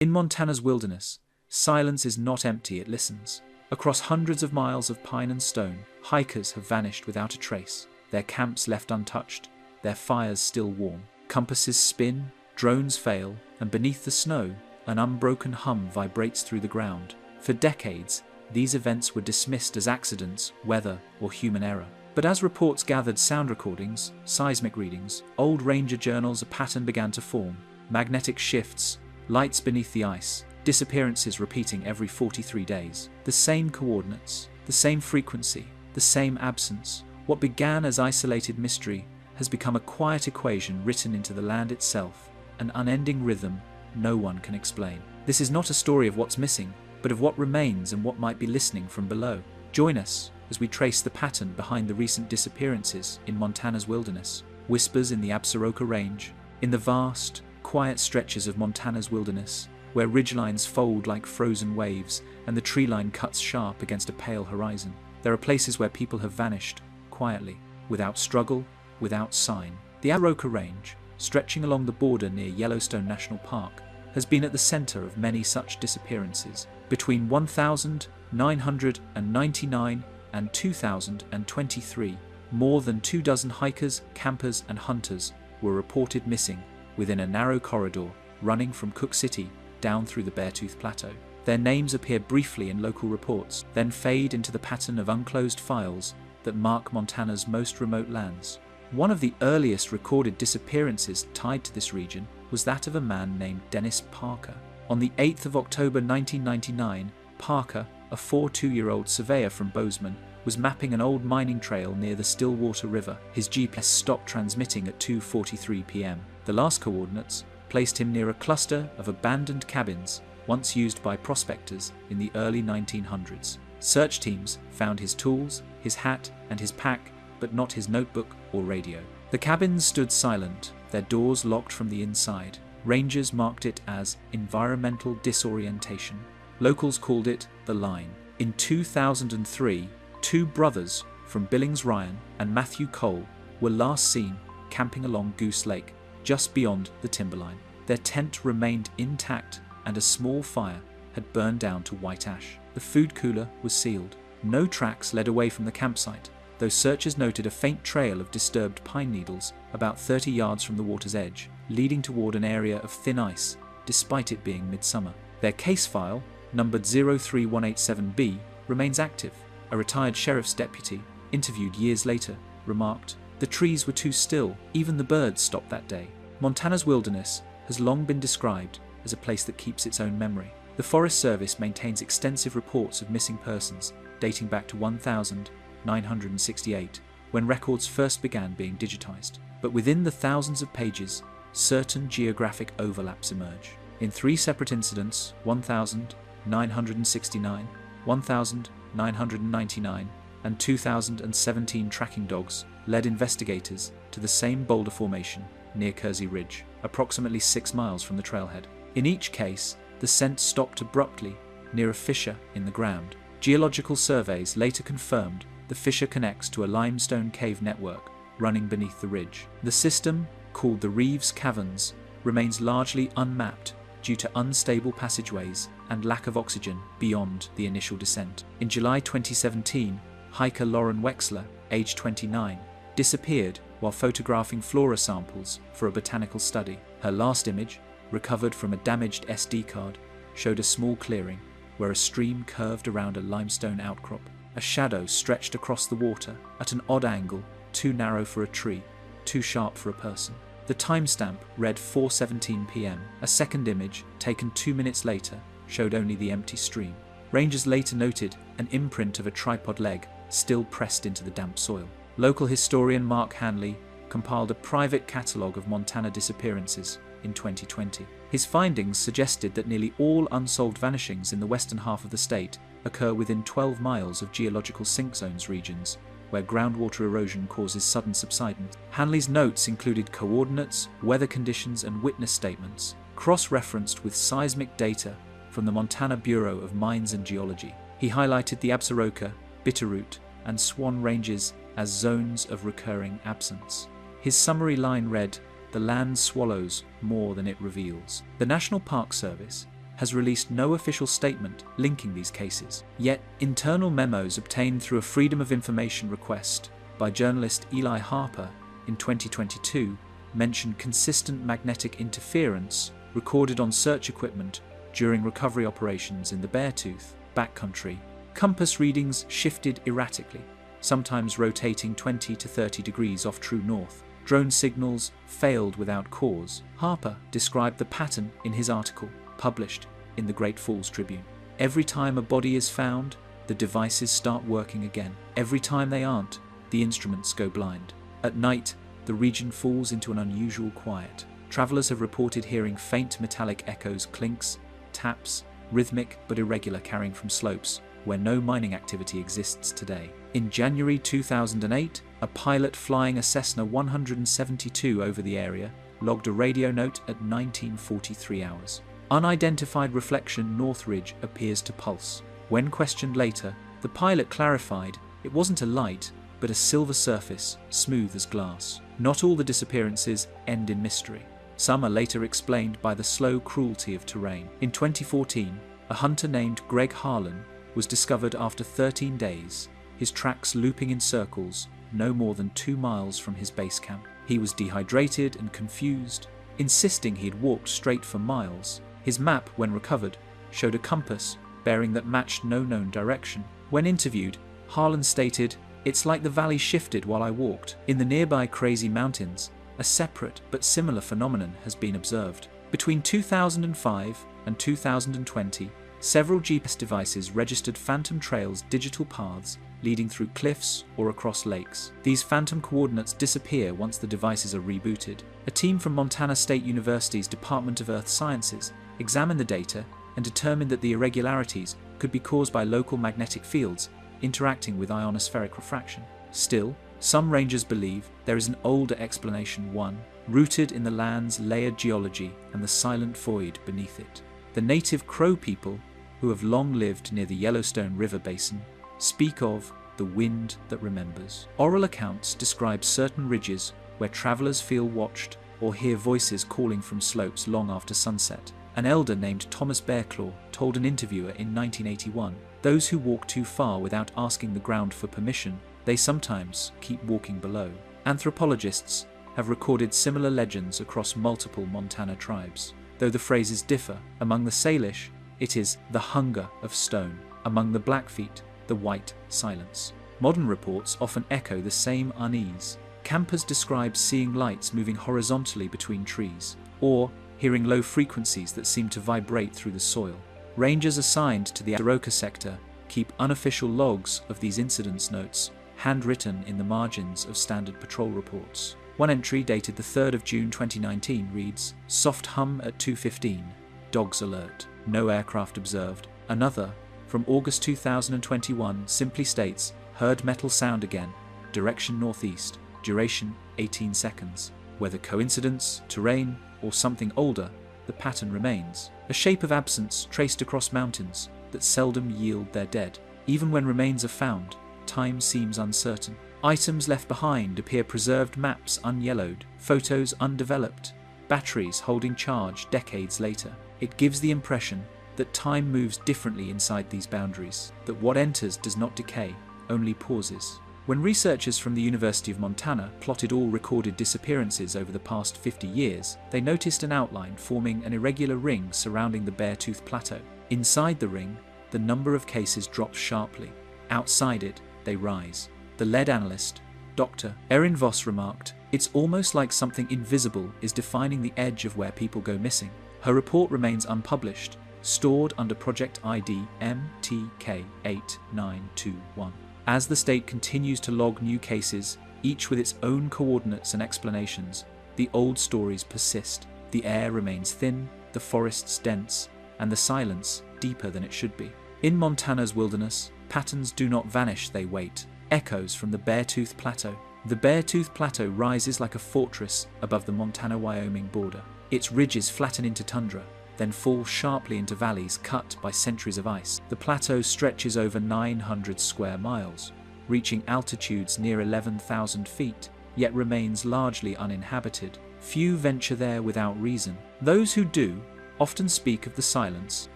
In Montana's wilderness, silence is not empty, it listens. Across hundreds of miles of pine and stone, hikers have vanished without a trace, their camps left untouched, their fires still warm. Compasses spin, drones fail, and beneath the snow, an unbroken hum vibrates through the ground. For decades, these events were dismissed as accidents, weather, or human error. But as reports gathered sound recordings, seismic readings, old ranger journals, a pattern began to form. Magnetic shifts, lights beneath the ice, disappearances repeating every 43 days. The same coordinates, the same frequency, the same absence. What began as isolated mystery has become a quiet equation written into the land itself, an unending rhythm no one can explain. This is not a story of what's missing, but of what remains and what might be listening from below. Join us as we trace the pattern behind the recent disappearances in Montana's wilderness. Whispers in the Absaroka Range, in the vast, quiet stretches of Montana's wilderness, where ridgelines fold like frozen waves and the tree line cuts sharp against a pale horizon. There are places where people have vanished, quietly, without struggle, without sign. The Absaroka Range, stretching along the border near Yellowstone National Park, has been at the center of many such disappearances. Between 1999 and 2023, more than 24 hikers, campers, and hunters were reported missing within a narrow corridor running from Cook City down through the Beartooth Plateau. Their names appear briefly in local reports, then fade into the pattern of unclosed files that mark Montana's most remote lands. One of the earliest recorded disappearances tied to this region was that of a man named Dennis Parker. On the 8th of October 1999, Parker, a 42-year-old surveyor from Bozeman, was mapping an old mining trail near the Stillwater River. His GPS stopped transmitting at 2:43 p.m. The last coordinates placed him near a cluster of abandoned cabins once used by prospectors in the early 1900s. Search teams found his tools, his hat, and his pack, but not his notebook or radio. The cabins stood silent, their doors locked from the inside. Rangers marked it as environmental disorientation. Locals called it the line. In 2003, two brothers from Billings Ryan and Matthew Cole were last seen camping along Goose Lake, just beyond the timberline. Their tent remained intact and a small fire had burned down to white ash. The food cooler was sealed. No tracks led away from the campsite, though searchers noted a faint trail of disturbed pine needles about 30 yards from the water's edge, leading toward an area of thin ice, despite it being midsummer. Their case file, numbered 03187B, remains active. A retired sheriff's deputy, interviewed years later, remarked, "The trees were too still, even the birds stopped that day." Montana's wilderness has long been described as a place that keeps its own memory. The Forest Service maintains extensive reports of missing persons dating back to 1968, when records first began being digitized. But within the thousands of pages, certain geographic overlaps emerge. In 3 separate incidents, 1969, 1999, and 2017, tracking dogs led investigators to the same boulder formation near Kersey Ridge, approximately 6 miles from the trailhead. In each case, the scent stopped abruptly near a fissure in the ground. Geological surveys later confirmed the fissure connects to a limestone cave network running beneath the ridge. The system, called the Reeves Caverns, remains largely unmapped due to unstable passageways and lack of oxygen beyond the initial descent. In July 2017, hiker Lauren Wexler, age 29, disappeared while photographing flora samples for a botanical study. Her last image, recovered from a damaged SD card, showed a small clearing where a stream curved around a limestone outcrop. A shadow stretched across the water at an odd angle, too narrow for a tree, too sharp for a person. The timestamp read 4:17 p.m. A second image, taken 2 minutes later, showed only the empty stream. Rangers later noted an imprint of a tripod leg still pressed into the damp soil. Local historian Mark Hanley compiled a private catalogue of Montana disappearances in 2020. His findings suggested that nearly all unsolved vanishings in the western half of the state occur within 12 miles of geological sink zones regions, where groundwater erosion causes sudden subsidence. Hanley's notes included coordinates, weather conditions, and witness statements, cross-referenced with seismic data from the Montana Bureau of Mines and Geology. He highlighted the Absaroka, Bitterroot, and Swan Ranges as zones of recurring absence. His summary line read, "The land swallows more than it reveals." The National Park Service has released no official statement linking these cases. Yet, internal memos obtained through a Freedom of Information request by journalist Eli Harper in 2022 mentioned consistent magnetic interference recorded on search equipment during recovery operations in the Beartooth backcountry. Compass readings shifted erratically, sometimes rotating 20 to 30 degrees off true north. Drone signals failed without cause. Harper described the pattern in his article, published in the Great Falls Tribune. Every time a body is found, the devices start working again. Every time they aren't, the instruments go blind. At night, the region falls into an unusual quiet. Travelers have reported hearing faint metallic echoes, clinks, taps, rhythmic but irregular, carrying from slopes where no mining activity exists today. In January 2008, a pilot flying a Cessna 172 over the area logged a radio note at 19:43 hours. Unidentified reflection North Ridge appears to pulse. When questioned later, the pilot clarified it wasn't a light, but a silver surface, smooth as glass. Not all the disappearances end in mystery. Some are later explained by the slow cruelty of terrain. In 2014, a hunter named Greg Harlan was discovered after 13 days, his tracks looping in circles no more than 2 miles from his base camp. He was dehydrated and confused, insisting he had walked straight for miles. His map, when recovered, showed a compass bearing that matched no known direction. When interviewed, Harlan stated, "It's like the valley shifted while I walked." In the nearby Crazy Mountains, a separate but similar phenomenon has been observed. Between 2005 and 2020, several GPS devices registered phantom trails, digital paths leading through cliffs or across lakes. These phantom coordinates disappear once the devices are rebooted. A team from Montana State University's Department of Earth Sciences examined the data and determined that the irregularities could be caused by local magnetic fields interacting with ionospheric refraction. Still, some rangers believe there is an older explanation, one rooted in the land's layered geology and the silent void beneath it. The native Crow people, who have long lived near the Yellowstone River basin, speak of the wind that remembers. Oral accounts describe certain ridges where travelers feel watched or hear voices calling from slopes long after sunset. An elder named Thomas Bearclaw told an interviewer in 1981, "Those who walk too far without asking the ground for permission, they sometimes keep walking below." Anthropologists have recorded similar legends across multiple Montana tribes. Though the phrases differ, among the Salish, it is the hunger of stone. Among the Blackfeet, the white silence. Modern reports often echo the same unease. Campers describe seeing lights moving horizontally between trees, or hearing low frequencies that seem to vibrate through the soil. Rangers assigned to the Aroka sector keep unofficial logs of these incidents notes, handwritten in the margins of standard patrol reports. One entry dated the 3rd of June 2019 reads, "Soft hum at 2:15, dogs alert, no aircraft observed." Another, from August 2021, simply states, "Heard metal sound again, direction northeast, duration 18 seconds. Whether coincidence, terrain, or something older, the pattern remains. A shape of absence traced across mountains that seldom yield their dead. Even when remains are found, time seems uncertain. Items left behind appear preserved, maps unyellowed, photos undeveloped, batteries holding charge decades later. It gives the impression that time moves differently inside these boundaries, that what enters does not decay, only pauses." When researchers from the University of Montana plotted all recorded disappearances over the past 50 years, they noticed an outline forming an irregular ring surrounding the Beartooth Plateau. Inside the ring, the number of cases drops sharply. Outside it, they rise. The lead analyst, Dr. Erin Voss, remarked, "It's almost like something invisible is defining the edge of where people go missing." Her report remains unpublished, stored under Project ID MTK8921. As the state continues to log new cases, each with its own coordinates and explanations, the old stories persist. The air remains thin, the forests dense, and the silence deeper than it should be. In Montana's wilderness, patterns do not vanish, they wait. Echoes from the Beartooth Plateau. The Beartooth Plateau rises like a fortress above the Montana-Wyoming border. Its ridges flatten into tundra, then fall sharply into valleys cut by centuries of ice. The plateau stretches over 900 square miles, reaching altitudes near 11,000 feet, yet remains largely uninhabited. Few venture there without reason. Those who do often speak of the silence,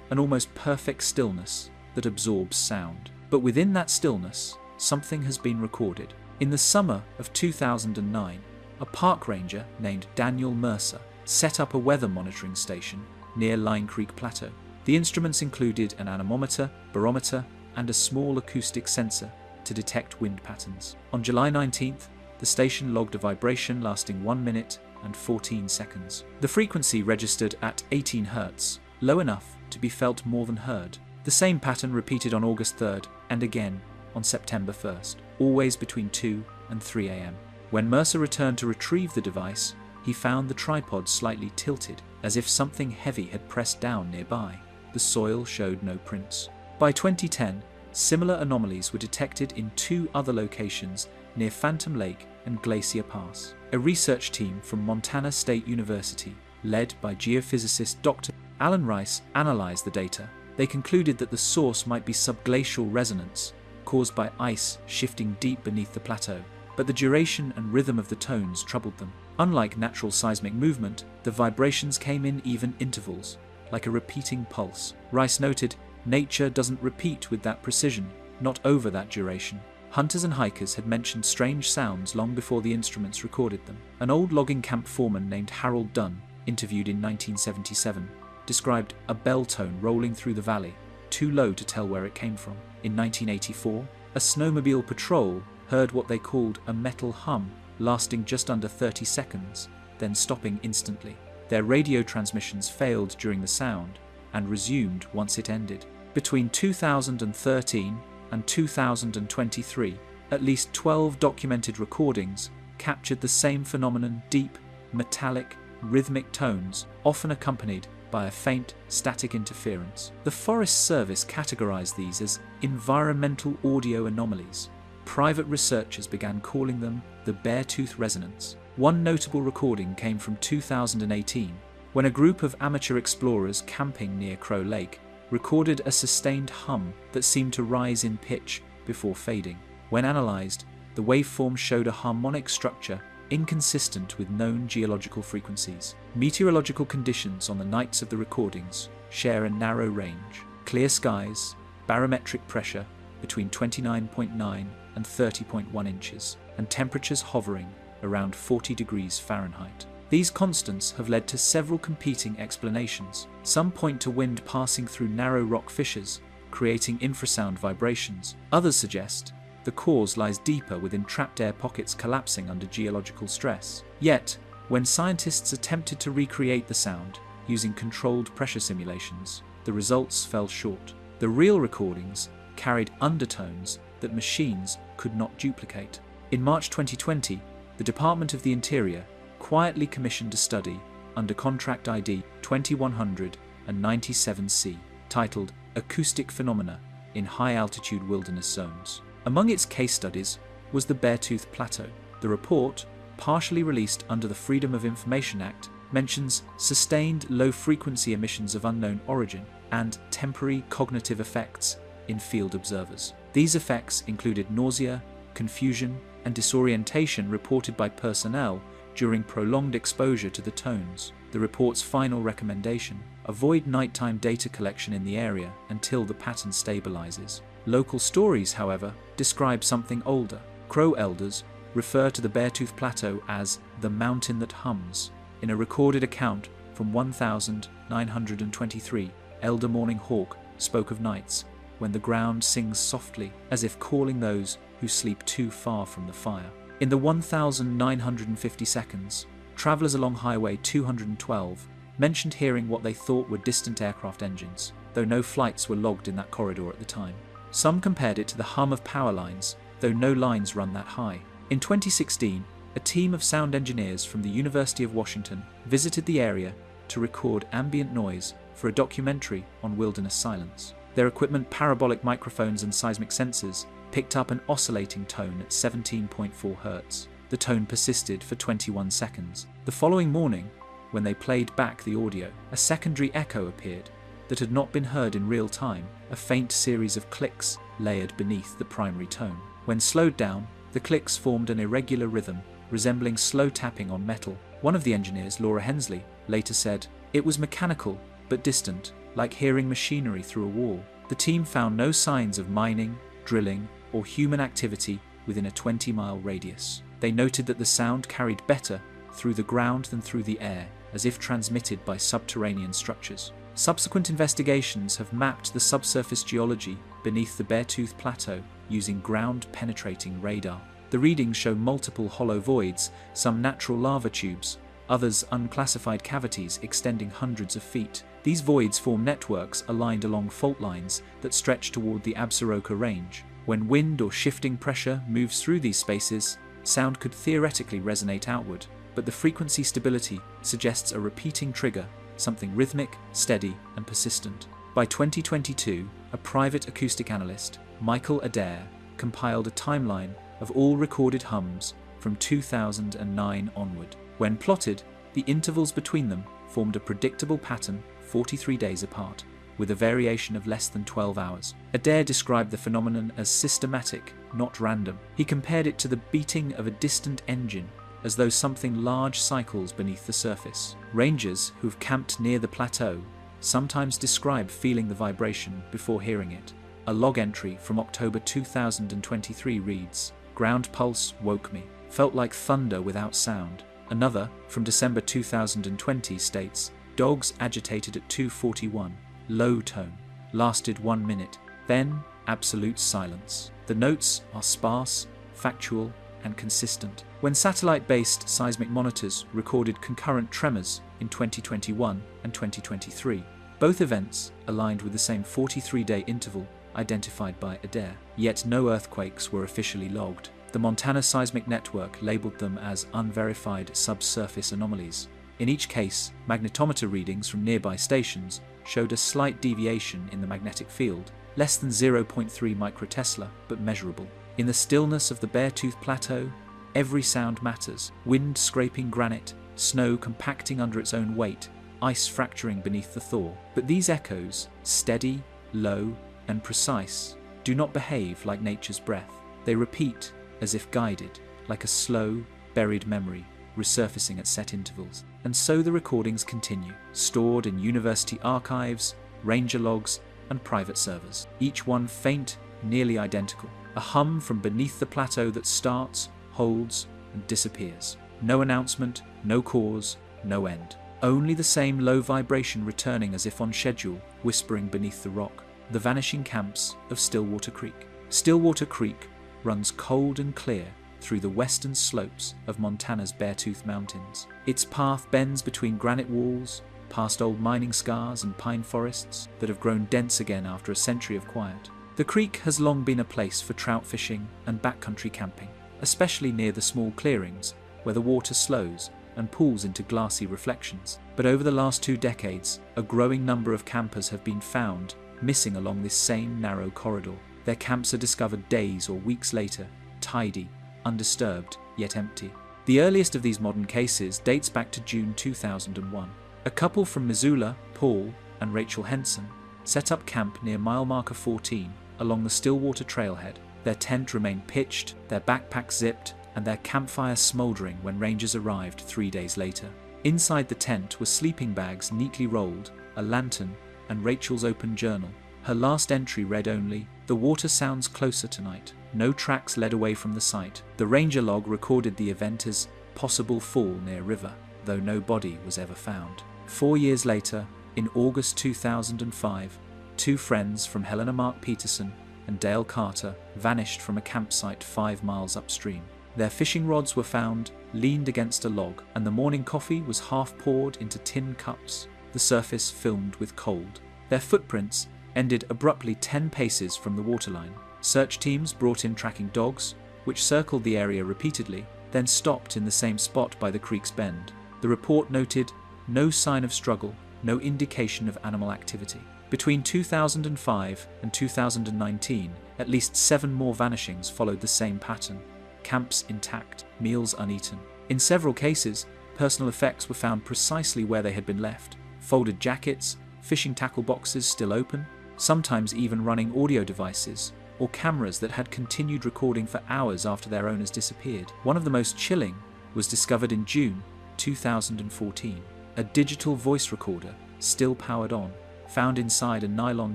an almost perfect stillness that absorbs sound. But within that stillness, something has been recorded. In the summer of 2009, a park ranger named Daniel Mercer set up a weather monitoring station near Line Creek Plateau. The instruments included an anemometer, barometer, and a small acoustic sensor to detect wind patterns. On July 19th, the station logged a vibration lasting 1 minute and 14 seconds. The frequency registered at 18 Hz, low enough to be felt more than heard. The same pattern repeated on August 3rd and again on September 1st, always between 2 and 3 a.m. When Mercer returned to retrieve the device, he found the tripod slightly tilted, as if something heavy had pressed down nearby. The soil showed no prints. By 2010, similar anomalies were detected in 2 other locations near Phantom Lake and Glacier Pass. A research team from Montana State University, led by geophysicist Dr. Alan Rice, analyzed the data. They concluded that the source might be subglacial resonance, caused by ice shifting deep beneath the plateau. But the duration and rhythm of the tones troubled them. Unlike natural seismic movement, the vibrations came in even intervals, like a repeating pulse. Rice noted, nature doesn't repeat with that precision, not over that duration. Hunters and hikers had mentioned strange sounds long before the instruments recorded them. An old logging camp foreman named Harold Dunn, interviewed in 1977, described a bell tone rolling through the valley, too low to tell where it came from. In 1984, a snowmobile patrol heard what they called a metal hum, lasting just under 30 seconds, then stopping instantly. Their radio transmissions failed during the sound and resumed once it ended. Between 2013 and 2023, at least 12 documented recordings captured the same phenomenon: deep, metallic, rhythmic tones, often accompanied by a faint, static interference. The Forest Service categorized these as environmental audio anomalies. Private researchers began calling them the bear-tooth resonance. One notable recording came from 2018, when a group of amateur explorers camping near Crow Lake recorded a sustained hum that seemed to rise in pitch before fading. When analyzed, the waveform showed a harmonic structure inconsistent with known geological frequencies. Meteorological conditions on the nights of the recordings share a narrow range: clear skies, barometric pressure between 29.9 and 30.1 inches, and temperatures hovering around 40 degrees Fahrenheit. These constants have led to several competing explanations. Some point to wind passing through narrow rock fissures, creating infrasound vibrations. Others suggest the cause lies deeper within trapped air pockets collapsing under geological stress. Yet, when scientists attempted to recreate the sound using controlled pressure simulations, the results fell short. The real recordings carried undertones that machines could not duplicate. In March 2020, the Department of the Interior quietly commissioned a study under contract ID 2197C, titled Acoustic Phenomena in High-Altitude Wilderness Zones. Among its case studies was the Beartooth Plateau. The report, partially released under the Freedom of Information Act, mentions sustained low-frequency emissions of unknown origin and temporary cognitive effects in field observers. These effects included nausea, confusion, and disorientation reported by personnel during prolonged exposure to the tones. The report's final recommendation: avoid nighttime data collection in the area until the pattern stabilizes. Local stories, however, describe something older. Crow elders refer to the Beartooth Plateau as the mountain that hums. In a recorded account from 1923, Elder Morning Hawk spoke of nights when the ground sings softly, as if calling those who sleep too far from the fire. In the 1950 seconds, travelers along Highway 212 mentioned hearing what they thought were distant aircraft engines, though no flights were logged in that corridor at the time. Some compared it to the hum of power lines, though no lines run that high. In 2016, a team of sound engineers from the University of Washington visited the area to record ambient noise for a documentary on wilderness silence. Their equipment, parabolic microphones and seismic sensors, picked up an oscillating tone at 17.4 Hz. The tone persisted for 21 seconds. The following morning, when they played back the audio, a secondary echo appeared that had not been heard in real time, a faint series of clicks layered beneath the primary tone. When slowed down, the clicks formed an irregular rhythm, resembling slow tapping on metal. One of the engineers, Laura Hensley, later said, "It was mechanical, but distant, like hearing machinery through a wall. The team found no signs of mining, drilling, or human activity within a 20-mile radius. They noted that the sound carried better through the ground than through the air, as if transmitted by subterranean structures. Subsequent investigations have mapped the subsurface geology beneath the Beartooth Plateau using ground-penetrating radar. The readings show multiple hollow voids, some natural lava tubes, others unclassified cavities extending hundreds of feet. These voids form networks aligned along fault lines that stretch toward the Absaroka Range. When wind or shifting pressure moves through these spaces, sound could theoretically resonate outward, but the frequency stability suggests a repeating trigger, something rhythmic, steady, and persistent. By 2022, a private acoustic analyst, Michael Adair, compiled a timeline of all recorded hums from 2009 onward. When plotted, the intervals between them formed a predictable pattern 43 days apart, with a variation of less than 12 hours. Adair described the phenomenon as systematic, not random. He compared it to the beating of a distant engine, as though something large cycles beneath the surface. Rangers who've camped near the plateau sometimes describe feeling the vibration before hearing it. A log entry from October 2023 reads, "Ground pulse woke me, felt like thunder without sound." Another, from December 2020, states, "Dogs agitated at 2:41, low tone, lasted 1 minute, then absolute silence." The notes are sparse, factual, and consistent. When satellite-based seismic monitors recorded concurrent tremors in 2021 and 2023, both events aligned with the same 43-day interval identified by Adair, yet no earthquakes were officially logged. The Montana Seismic Network labeled them as unverified subsurface anomalies. In each case, magnetometer readings from nearby stations showed a slight deviation in the magnetic field, less than 0.3 microtesla, but measurable. In the stillness of the Beartooth Plateau, every sound matters. Wind scraping granite, snow compacting under its own weight, ice fracturing beneath the thaw. But these echoes, steady, low, and precise, do not behave like nature's breath. They repeat as if guided, like a slow, buried memory, resurfacing at set intervals. And so the recordings continue, stored in university archives, ranger logs, and private servers, each one faint, nearly identical. A hum from beneath the plateau that starts, holds, and disappears. No announcement, no cause, no end. Only the same low vibration returning as if on schedule, whispering beneath the rock. The vanishing camps of Stillwater Creek. Stillwater Creek runs cold and clear through the western slopes of Montana's Beartooth Mountains. Its path bends between granite walls, past old mining scars and pine forests that have grown dense again after a century of quiet. The creek has long been a place for trout fishing and backcountry camping, especially near the small clearings where the water slows and pools into glassy reflections. But over the last 2 decades, a growing number of campers have been found missing along this same narrow corridor. Their camps are discovered days or weeks later, tidy, undisturbed, yet empty. The earliest of these modern cases dates back to June 2001. A couple from Missoula, Paul and Rachel Henson, set up camp near mile marker 14 along the Stillwater trailhead. Their tent remained pitched, their backpacks zipped, and their campfire smouldering when rangers arrived 3 days later. Inside the tent were sleeping bags neatly rolled, a lantern, and Rachel's open journal. Her last entry read only, "The water sounds closer tonight." No tracks led away from the site. The ranger log recorded the event as possible fall near river, though no body was ever found. 4 years later, in August 2005, 2 friends from Helena Mark Peterson and Dale Carter vanished from a campsite 5 miles upstream. Their fishing rods were found leaned against a log, and the morning coffee was half poured into tin cups, the surface filmed with cold. Their footprints ended abruptly 10 paces from the waterline. Search teams brought in tracking dogs, which circled the area repeatedly, then stopped in the same spot by the creek's bend. The report noted no sign of struggle, no indication of animal activity. Between 2005 and 2019, at least 7 more vanishings followed the same pattern. Camps intact, meals uneaten. In several cases, personal effects were found precisely where they had been left. Folded jackets, fishing tackle boxes still open, sometimes even running audio devices, or cameras that had continued recording for hours after their owners disappeared. One of the most chilling was discovered in June 2014. A digital voice recorder still powered on, found inside a nylon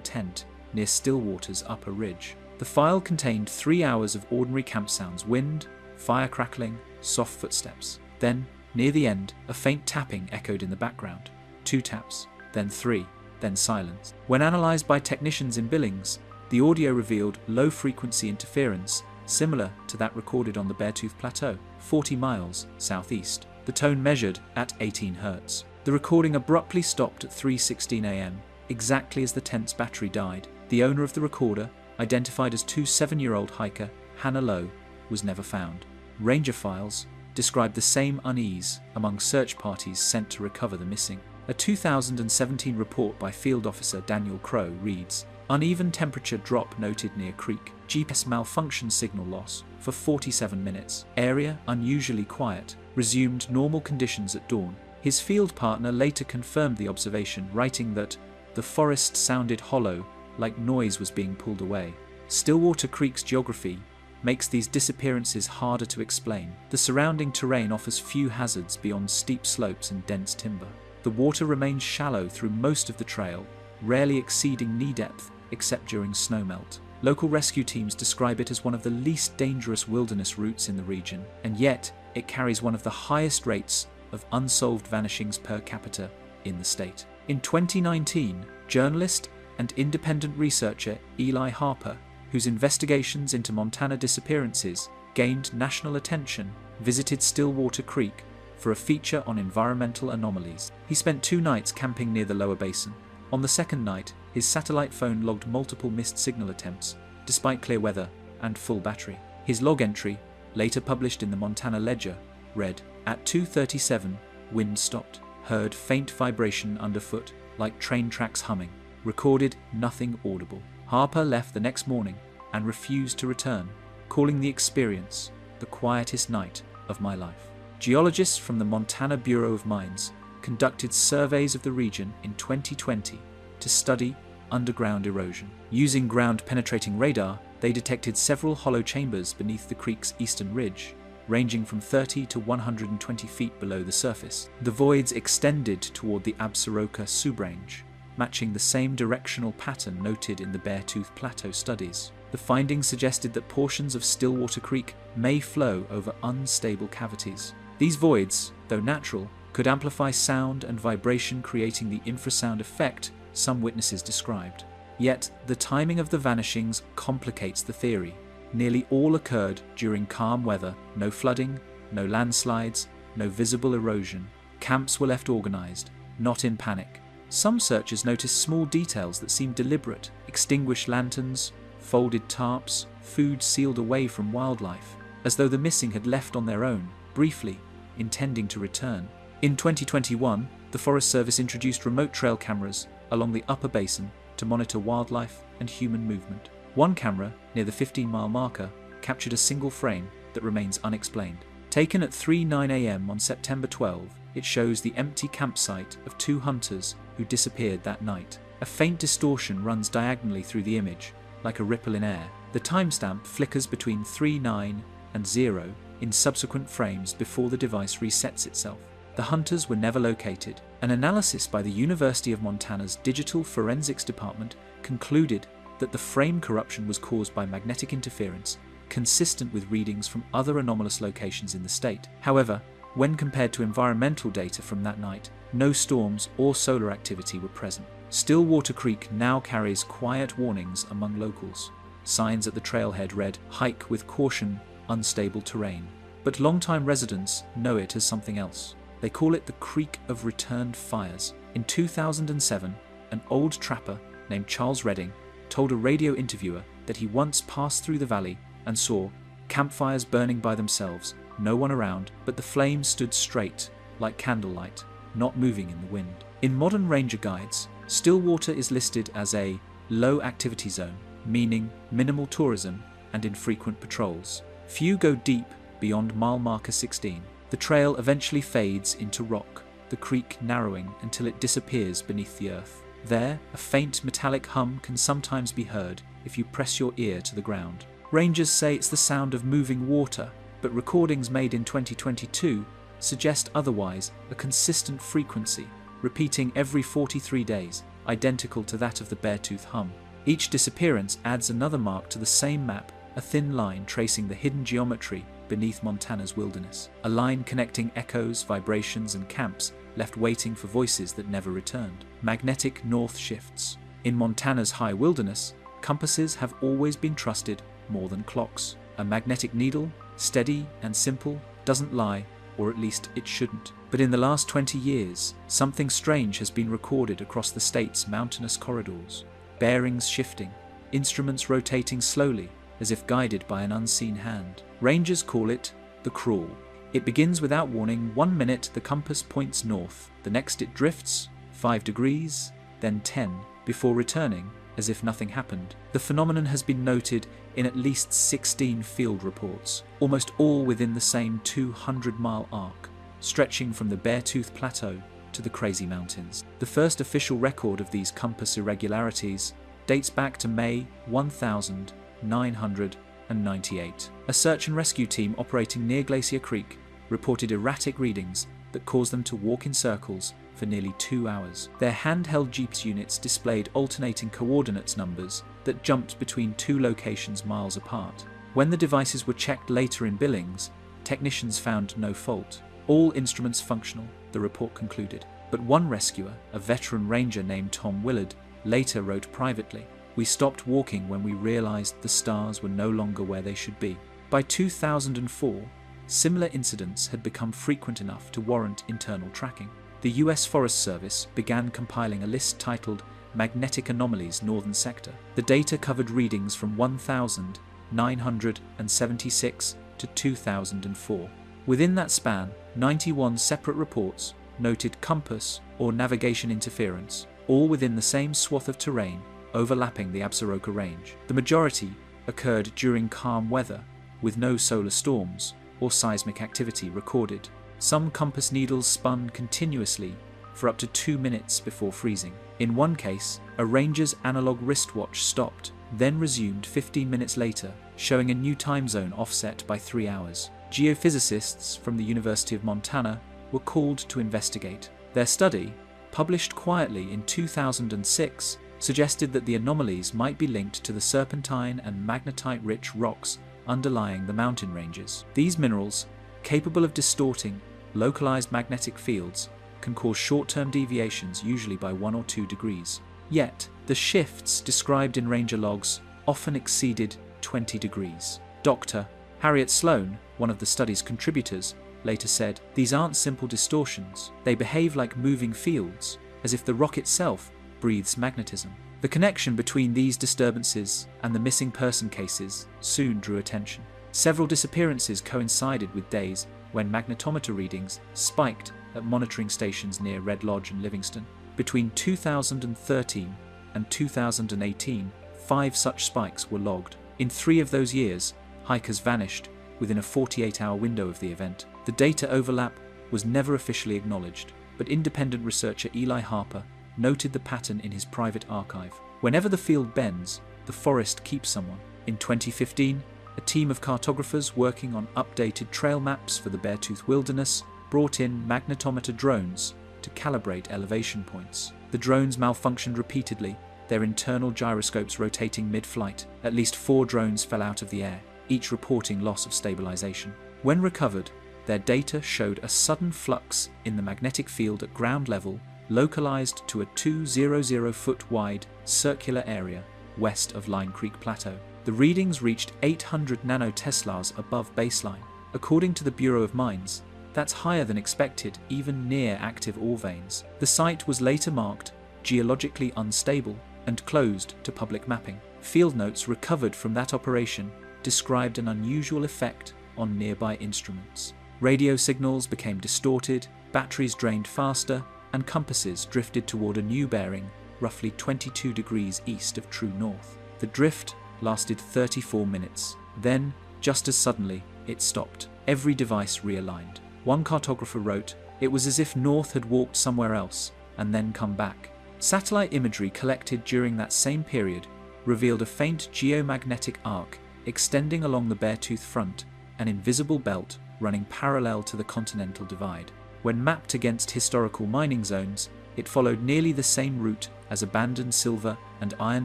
tent near Stillwater's upper ridge. The file contained 3 hours of ordinary camp sounds: wind, fire crackling, soft footsteps. Then, near the end, a faint tapping echoed in the background. 2 taps, then 3, then silence. When analysed by technicians in Billings, the audio revealed low-frequency interference similar to that recorded on the Beartooth Plateau, 40 miles southeast. The tone measured at 18 Hz. The recording abruptly stopped at 3:16 a.m., exactly as the tent's battery died. The owner of the recorder, identified as 7-year-old hiker Hannah Lowe, was never found. Ranger files described the same unease among search parties sent to recover the missing. A 2017 report by Field Officer Daniel Crow reads, "Uneven temperature drop noted near creek. GPS malfunction signal loss for 47 minutes. Area unusually quiet. Resumed normal conditions at dawn." His field partner later confirmed the observation, writing that the forest sounded hollow, like noise was being pulled away. Stillwater Creek's geography makes these disappearances harder to explain. The surrounding terrain offers few hazards beyond steep slopes and dense timber. The water remains shallow through most of the trail, rarely exceeding knee depth except during snowmelt. Local rescue teams describe it as one of the least dangerous wilderness routes in the region, and yet it carries one of the highest rates of unsolved vanishings per capita in the state. In 2019, journalist and independent researcher Eli Harper, whose investigations into Montana disappearances gained national attention, visited Stillwater Creek for a feature on environmental anomalies. He spent 2 nights camping near the lower basin. On the second night, his satellite phone logged multiple missed signal attempts, despite clear weather and full battery. His log entry, later published in the Montana Ledger, read, "At 2:37, wind stopped. Heard faint vibration underfoot, like train tracks humming. Recorded nothing audible." Harper left the next morning and refused to return, calling the experience the quietest night of my life. Geologists from the Montana Bureau of Mines conducted surveys of the region in 2020 to study underground erosion. Using ground-penetrating radar, they detected several hollow chambers beneath the creek's eastern ridge, ranging from 30 to 120 feet below the surface. The voids extended toward the Absaroka subrange, matching the same directional pattern noted in the Beartooth Plateau studies. The findings suggested that portions of Stillwater Creek may flow over unstable cavities. These voids, though natural, could amplify sound and vibration, creating the infrasound effect some witnesses described. Yet, the timing of the vanishings complicates the theory. Nearly all occurred during calm weather: no flooding, no landslides, no visible erosion. Camps were left organized, not in panic. Some searchers noticed small details that seemed deliberate: extinguished lanterns, folded tarps, food sealed away from wildlife, as though the missing had left on their own, briefly, intending to return. In 2021, the Forest Service introduced remote trail cameras along the upper basin to monitor wildlife and human movement. One camera, near the 15-mile marker, captured a single frame that remains unexplained. Taken at 3:09 a.m. on September 12, it shows the empty campsite of 2 hunters who disappeared that night. A faint distortion runs diagonally through the image, like a ripple in air. The timestamp flickers between 3:09 and 0 in subsequent frames before the device resets itself. The hunters were never located. An analysis by the University of Montana's Digital Forensics Department concluded that the frame corruption was caused by magnetic interference, consistent with readings from other anomalous locations in the state. However, when compared to environmental data from that night, no storms or solar activity were present. Stillwater Creek now carries quiet warnings among locals. Signs at the trailhead read, "Hike with caution, unstable terrain." But longtime residents know it as something else. They call it the Creek of Returned Fires. In 2007, an old trapper named Charles Redding told a radio interviewer that he once passed through the valley and saw campfires burning by themselves, no one around, but the flames stood straight, like candlelight, not moving in the wind. In modern ranger guides, Stillwater is listed as a low activity zone, meaning minimal tourism and infrequent patrols. Few go deep beyond mile marker 16. The trail eventually fades into rock, the creek narrowing until it disappears beneath the earth. There, a faint metallic hum can sometimes be heard if you press your ear to the ground. Rangers say it's the sound of moving water, but recordings made in 2022 suggest otherwise: a consistent frequency, repeating every 43 days, identical to that of the Beartooth hum. Each disappearance adds another mark to the same map, a thin line tracing the hidden geometry beneath Montana's wilderness. A line connecting echoes, vibrations, and camps left waiting for voices that never returned. Magnetic north shifts. In Montana's high wilderness, compasses have always been trusted more than clocks. A magnetic needle, steady and simple, doesn't lie, or at least it shouldn't. But in the last 20 years, something strange has been recorded across the state's mountainous corridors. Bearings shifting, instruments rotating slowly, as if guided by an unseen hand. Rangers call it the crawl. It begins without warning. 1 minute the compass points north, the next it drifts 5 degrees, then 10, before returning as if nothing happened. The phenomenon has been noted in at least 16 field reports, almost all within the same 200-mile arc, stretching from the Beartooth Plateau to the Crazy Mountains. The first official record of these compass irregularities dates back to May 1998. A search and rescue team operating near Glacier Creek reported erratic readings that caused them to walk in circles for nearly 2 hours. Their handheld GPS units displayed alternating coordinates numbers that jumped between two locations miles apart. When the devices were checked later in Billings, technicians found no fault. All instruments functional, the report concluded. But one rescuer, a veteran ranger named Tom Willard, later wrote privately, "We stopped walking when we realized the stars were no longer where they should be." By 2004, similar incidents had become frequent enough to warrant internal tracking. The US Forest Service began compiling a list titled Magnetic Anomalies Northern Sector. The data covered readings from 1976 to 2004. Within that span, 91 separate reports noted compass or navigation interference, all within the same swath of terrain overlapping the Absaroka Range. The majority occurred during calm weather, with no solar storms or seismic activity recorded. Some compass needles spun continuously for up to 2 minutes before freezing. In one case, a ranger's analog wristwatch stopped, then resumed 15 minutes later, showing a new time zone offset by 3 hours. Geophysicists from the University of Montana were called to investigate. Their study, published quietly in 2006, suggested that the anomalies might be linked to the serpentine and magnetite-rich rocks underlying the mountain ranges. These minerals, capable of distorting localized magnetic fields, can cause short-term deviations, usually by 1 or 2 degrees. Yet, the shifts described in ranger logs often exceeded 20 degrees. Dr. Harriet Sloan, one of the study's contributors, later said, "These aren't simple distortions. They behave like moving fields, as if the rock itself breathes magnetism." The connection between these disturbances and the missing person cases soon drew attention. Several disappearances coincided with days when magnetometer readings spiked at monitoring stations near Red Lodge and Livingston. Between 2013 and 2018, 5 such spikes were logged. In 3 of those years, hikers vanished within a 48-hour window of the event. The data overlap was never officially acknowledged, but independent researcher Eli Harper noted the pattern in his private archive. Whenever the field bends, the forest keeps someone. In 2015, a team of cartographers working on updated trail maps for the Beartooth Wilderness brought in magnetometer drones to calibrate elevation points. The drones malfunctioned repeatedly, their internal gyroscopes rotating mid-flight. At least 4 drones fell out of the air, each reporting loss of stabilization. When recovered, their data showed a sudden flux in the magnetic field at ground level, localized to a 200-foot-wide circular area west of Line Creek Plateau. The readings reached 800 nanoteslars above baseline. According to the Bureau of Mines, that's higher than expected, even near active ore veins. The site was later marked geologically unstable and closed to public mapping. Field notes recovered from that operation described an unusual effect on nearby instruments. Radio signals became distorted, batteries drained faster, and compasses drifted toward a new bearing roughly 22 degrees east of true north. The drift lasted 34 minutes. Then, just as suddenly, it stopped. Every device realigned. One cartographer wrote, "It was as if North had walked somewhere else and then come back." Satellite imagery collected during that same period revealed a faint geomagnetic arc extending along the Beartooth front, an invisible belt running parallel to the Continental Divide. When mapped against historical mining zones, It followed nearly the same route as abandoned silver and iron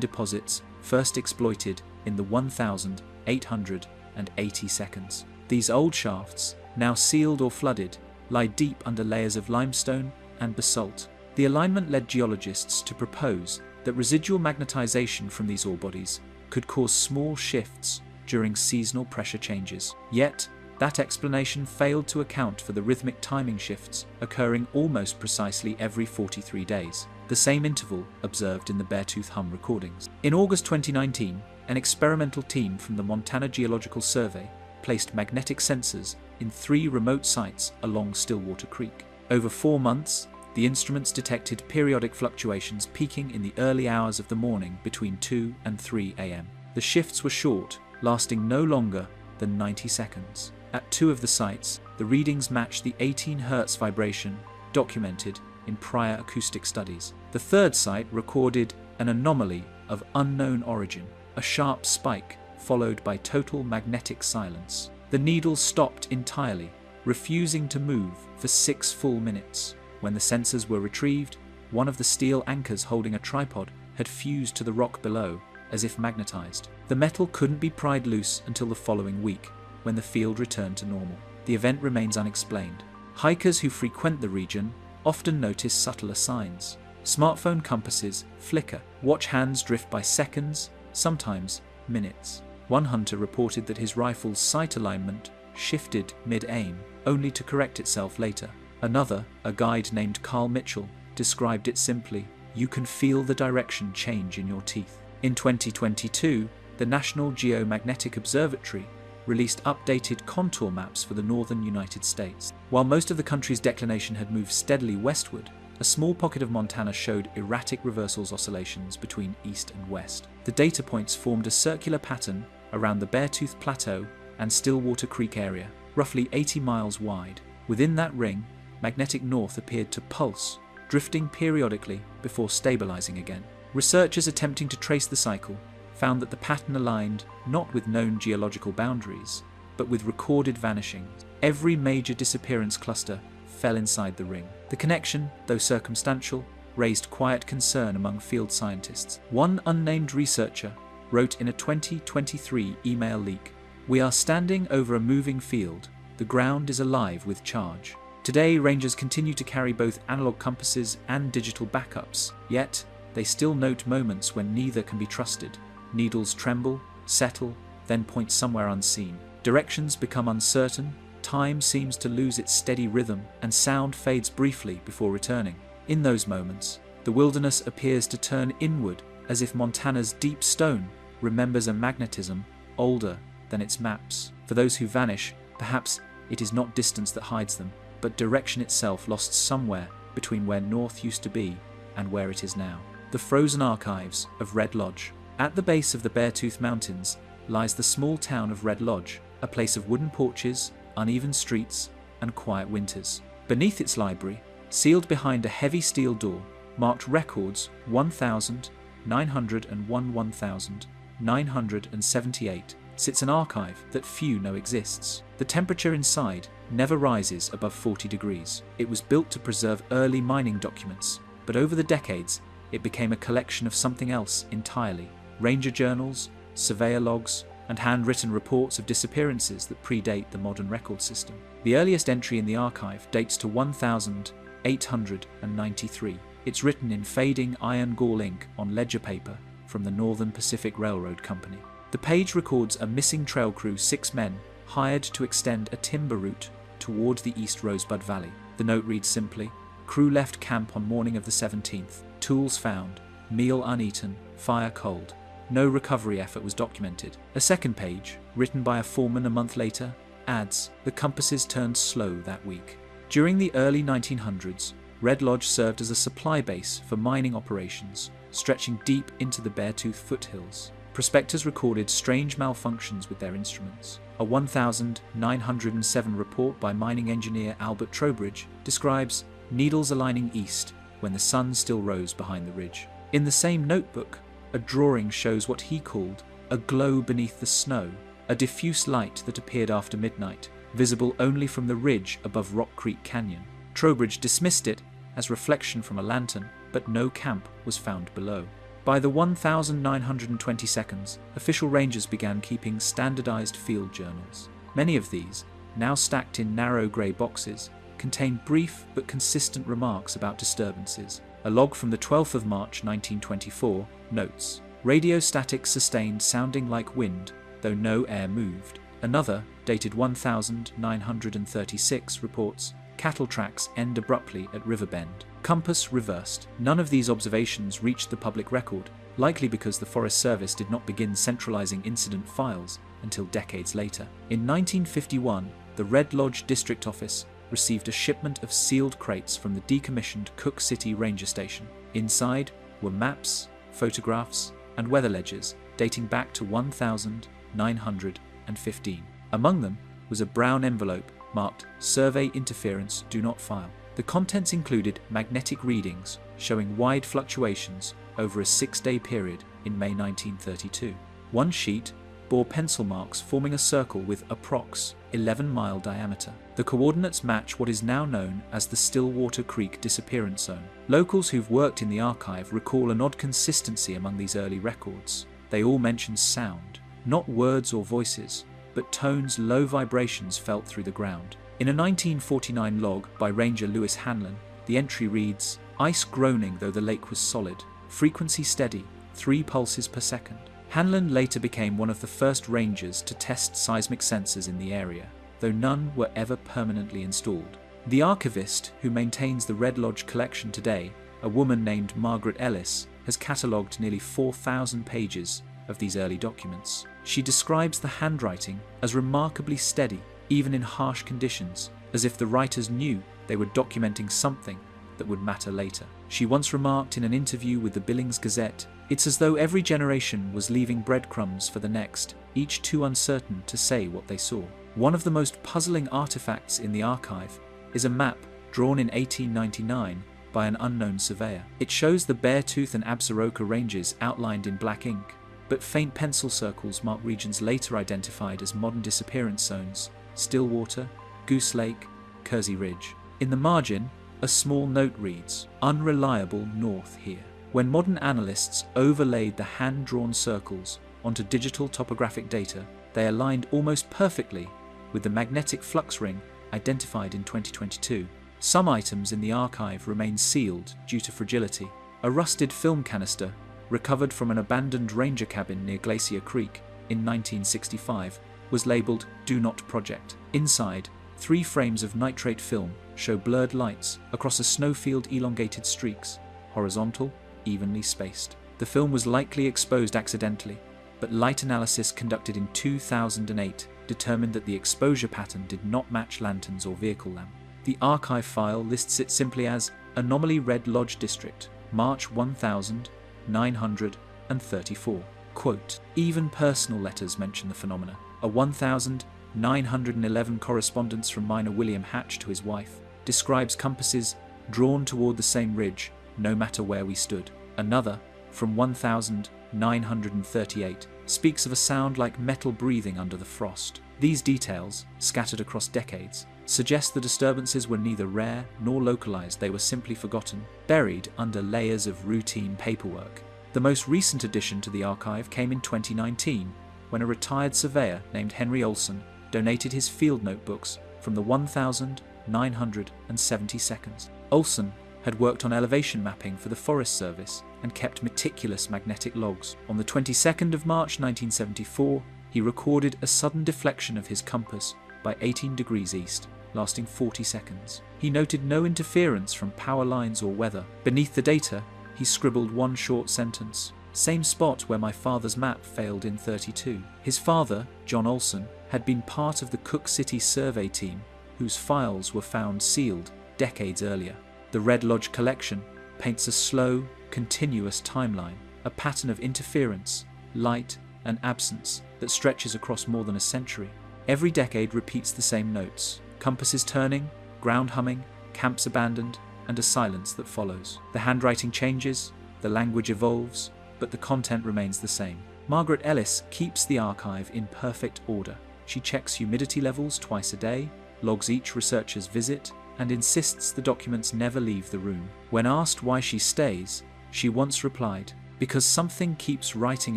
deposits first exploited in the 1,880 seconds. These old shafts, now sealed or flooded, lie deep under layers of limestone and basalt. The alignment led geologists to propose that residual magnetization from these ore bodies could cause small shifts during seasonal pressure changes. Yet, that explanation failed to account for the rhythmic timing shifts occurring almost precisely every 43 days, the same interval observed in the Beartooth Hum recordings. In August 2019, an experimental team from the Montana Geological Survey placed magnetic sensors in 3 remote sites along Stillwater Creek. Over 4 months, the instruments detected periodic fluctuations peaking in the early hours of the morning between 2 and 3 a.m. The shifts were short, lasting no longer than 90 seconds. At 2 of the sites, the readings matched the 18 Hz vibration documented in prior acoustic studies. The 3rd site recorded an anomaly of unknown origin, a sharp spike followed by total magnetic silence. The needles stopped entirely, refusing to move for 6 full minutes. When the sensors were retrieved, one of the steel anchors holding a tripod had fused to the rock below, as if magnetized. The metal couldn't be pried loose until the following week, when the field returned to normal. The event remains unexplained. Hikers who frequent the region often notice subtler signs. Smartphone compasses flicker, watch hands drift by seconds, sometimes minutes. One hunter reported that his rifle's sight alignment shifted mid-aim, only to correct itself later. Another, a guide named Carl Mitchell, described it simply, "You can feel the direction change in your teeth." In 2022, the National Geomagnetic Observatory released updated contour maps for the northern United States. While most of the country's declination had moved steadily westward, a small pocket of Montana showed erratic reversals oscillations between east and west. The data points formed a circular pattern around the Beartooth Plateau and Stillwater Creek area, roughly 80 miles wide. Within that ring, magnetic north appeared to pulse, drifting periodically before stabilizing again. Researchers attempting to trace the cycle found that the pattern aligned not with known geological boundaries, but with recorded vanishings. Every major disappearance cluster fell inside the ring. The connection, though circumstantial, raised quiet concern among field scientists. One unnamed researcher wrote in a 2023 email leak, "We are standing over a moving field. The ground is alive with charge." Today, rangers continue to carry both analog compasses and digital backups, yet they still note moments when neither can be trusted. Needles tremble, settle, then point somewhere unseen. Directions become uncertain, time seems to lose its steady rhythm, and sound fades briefly before returning. In those moments, the wilderness appears to turn inward, as if Montana's deep stone remembers a magnetism older than its maps. For those who vanish, perhaps it is not distance that hides them, but direction itself lost somewhere between where north used to be and where it is now. The frozen archives of Red Lodge. At the base of the Beartooth Mountains lies the small town of Red Lodge, a place of wooden porches, uneven streets, and quiet winters. Beneath its library, sealed behind a heavy steel door, marked records 1,901 1,978, sits an archive that few know exists. The temperature inside never rises above 40 degrees. It was built to preserve early mining documents, but over the decades, it became a collection of something else entirely. Ranger journals, surveyor logs, and handwritten reports of disappearances that predate the modern record system. The earliest entry in the archive dates to 1893. It's written in fading iron gall ink on ledger paper from the Northern Pacific Railroad Company. The page records a missing trail crew, 6 men, hired to extend a timber route toward the East Rosebud Valley. The note reads simply, "Crew left camp on morning of the 17th. Tools found. Meal uneaten. Fire cold. No recovery effort was documented." A second page, written by a foreman a month later, adds, "The compasses turned slow that week." During the early 1900s, Red Lodge served as a supply base for mining operations, stretching deep into the Beartooth foothills. Prospectors recorded strange malfunctions with their instruments. A 1907 report by mining engineer Albert Trowbridge describes needles aligning east when the sun still rose behind the ridge. In the same notebook, a drawing shows what he called a glow beneath the snow, a diffuse light that appeared after midnight, visible only from the ridge above Rock Creek Canyon. Trowbridge dismissed it as reflection from a lantern, but no camp was found below. By the 1922, official rangers began keeping standardized field journals. Many of these, now stacked in narrow grey boxes, contain brief but consistent remarks about disturbances. A log from the 12th of March 1924 notes, "Radio static sustained sounding like wind, though no air moved." Another, dated 1936, reports, "Cattle tracks end abruptly at River Bend. Compass reversed." None of these observations reached the public record, likely because the Forest Service did not begin centralizing incident files until decades later. In 1951, the Red Lodge District Office received a shipment of sealed crates from the decommissioned Cook City Ranger Station. Inside were maps, photographs, and weather ledgers dating back to 1915. Among them was a brown envelope marked "Survey Interference, Do Not File." The contents included magnetic readings showing wide fluctuations over a 6-day period in May 1932. One sheet bore pencil marks forming a circle with approx. 11-mile diameter. The coordinates match what is now known as the Stillwater Creek Disappearance Zone. Locals who've worked in the archive recall an odd consistency among these early records. They all mention sound, not words or voices, but tones, low vibrations felt through the ground. In a 1949 log by Ranger Lewis Hanlon, the entry reads, "Ice groaning though the lake was solid, frequency steady, 3 pulses per second." Hanlon later became one of the first rangers to test seismic sensors in the area, though none were ever permanently installed. The archivist who maintains the Red Lodge collection today, a woman named Margaret Ellis, has catalogued nearly 4,000 pages of these early documents. She describes the handwriting as remarkably steady, even in harsh conditions, as if the writers knew they were documenting something that would matter later. She once remarked in an interview with the Billings Gazette, "It's as though every generation was leaving breadcrumbs for the next, each too uncertain to say what they saw." One of the most puzzling artifacts in the archive is a map drawn in 1899 by an unknown surveyor. It shows the Beartooth and Absaroka ranges outlined in black ink, but faint pencil circles mark regions later identified as modern disappearance zones: Stillwater, Goose Lake, Kersey Ridge. In the margin, a small note reads, "Unreliable north here." When modern analysts overlaid the hand-drawn circles onto digital topographic data, they aligned almost perfectly with the magnetic flux ring identified in 2022. Some items in the archive remain sealed due to fragility. A rusted film canister, recovered from an abandoned ranger cabin near Glacier Creek in 1965, was labeled "Do Not Project." Inside, 3 frames of nitrate film show blurred lights across a snowfield, elongated streaks, horizontal, evenly spaced. The film was likely exposed accidentally, but light analysis conducted in 2008 determined that the exposure pattern did not match lanterns or vehicle lamp. The archive file lists it simply as Anomaly Red Lodge District, March 1934. Quote, "Even personal letters mention the phenomena. A 1911 correspondence from miner William Hatch to his wife describes compasses drawn toward the same ridge, no matter where we stood. Another, from 1938, speaks of a sound like metal breathing under the frost. These details, scattered across decades, suggest the disturbances were neither rare nor localized. They were simply forgotten, buried under layers of routine paperwork." The most recent addition to the archive came in 2019, when a retired surveyor named Henry Olson donated his field notebooks from the 1972nd. Olson had worked on elevation mapping for the Forest Service and kept meticulous magnetic logs. On the 22nd of March 1974, he recorded a sudden deflection of his compass by 18 degrees east, lasting 40 seconds. He noted no interference from power lines or weather. Beneath the data, he scribbled one short sentence: "Same spot where my father's map failed in 32. His father, John Olson, had been part of the Cook City survey team, whose files were found sealed decades earlier. The Red Lodge collection paints a slow, continuous timeline, a pattern of interference, light, and absence that stretches across more than a century. Every decade repeats the same notes: compasses turning, ground humming, camps abandoned, and a silence that follows. The handwriting changes, the language evolves, but the content remains the same." Margaret Ellis keeps the archive in perfect order. She checks humidity levels twice a day, logs each researcher's visit, and insists the documents never leave the room. When asked why she stays, she once replied, "Because something keeps writing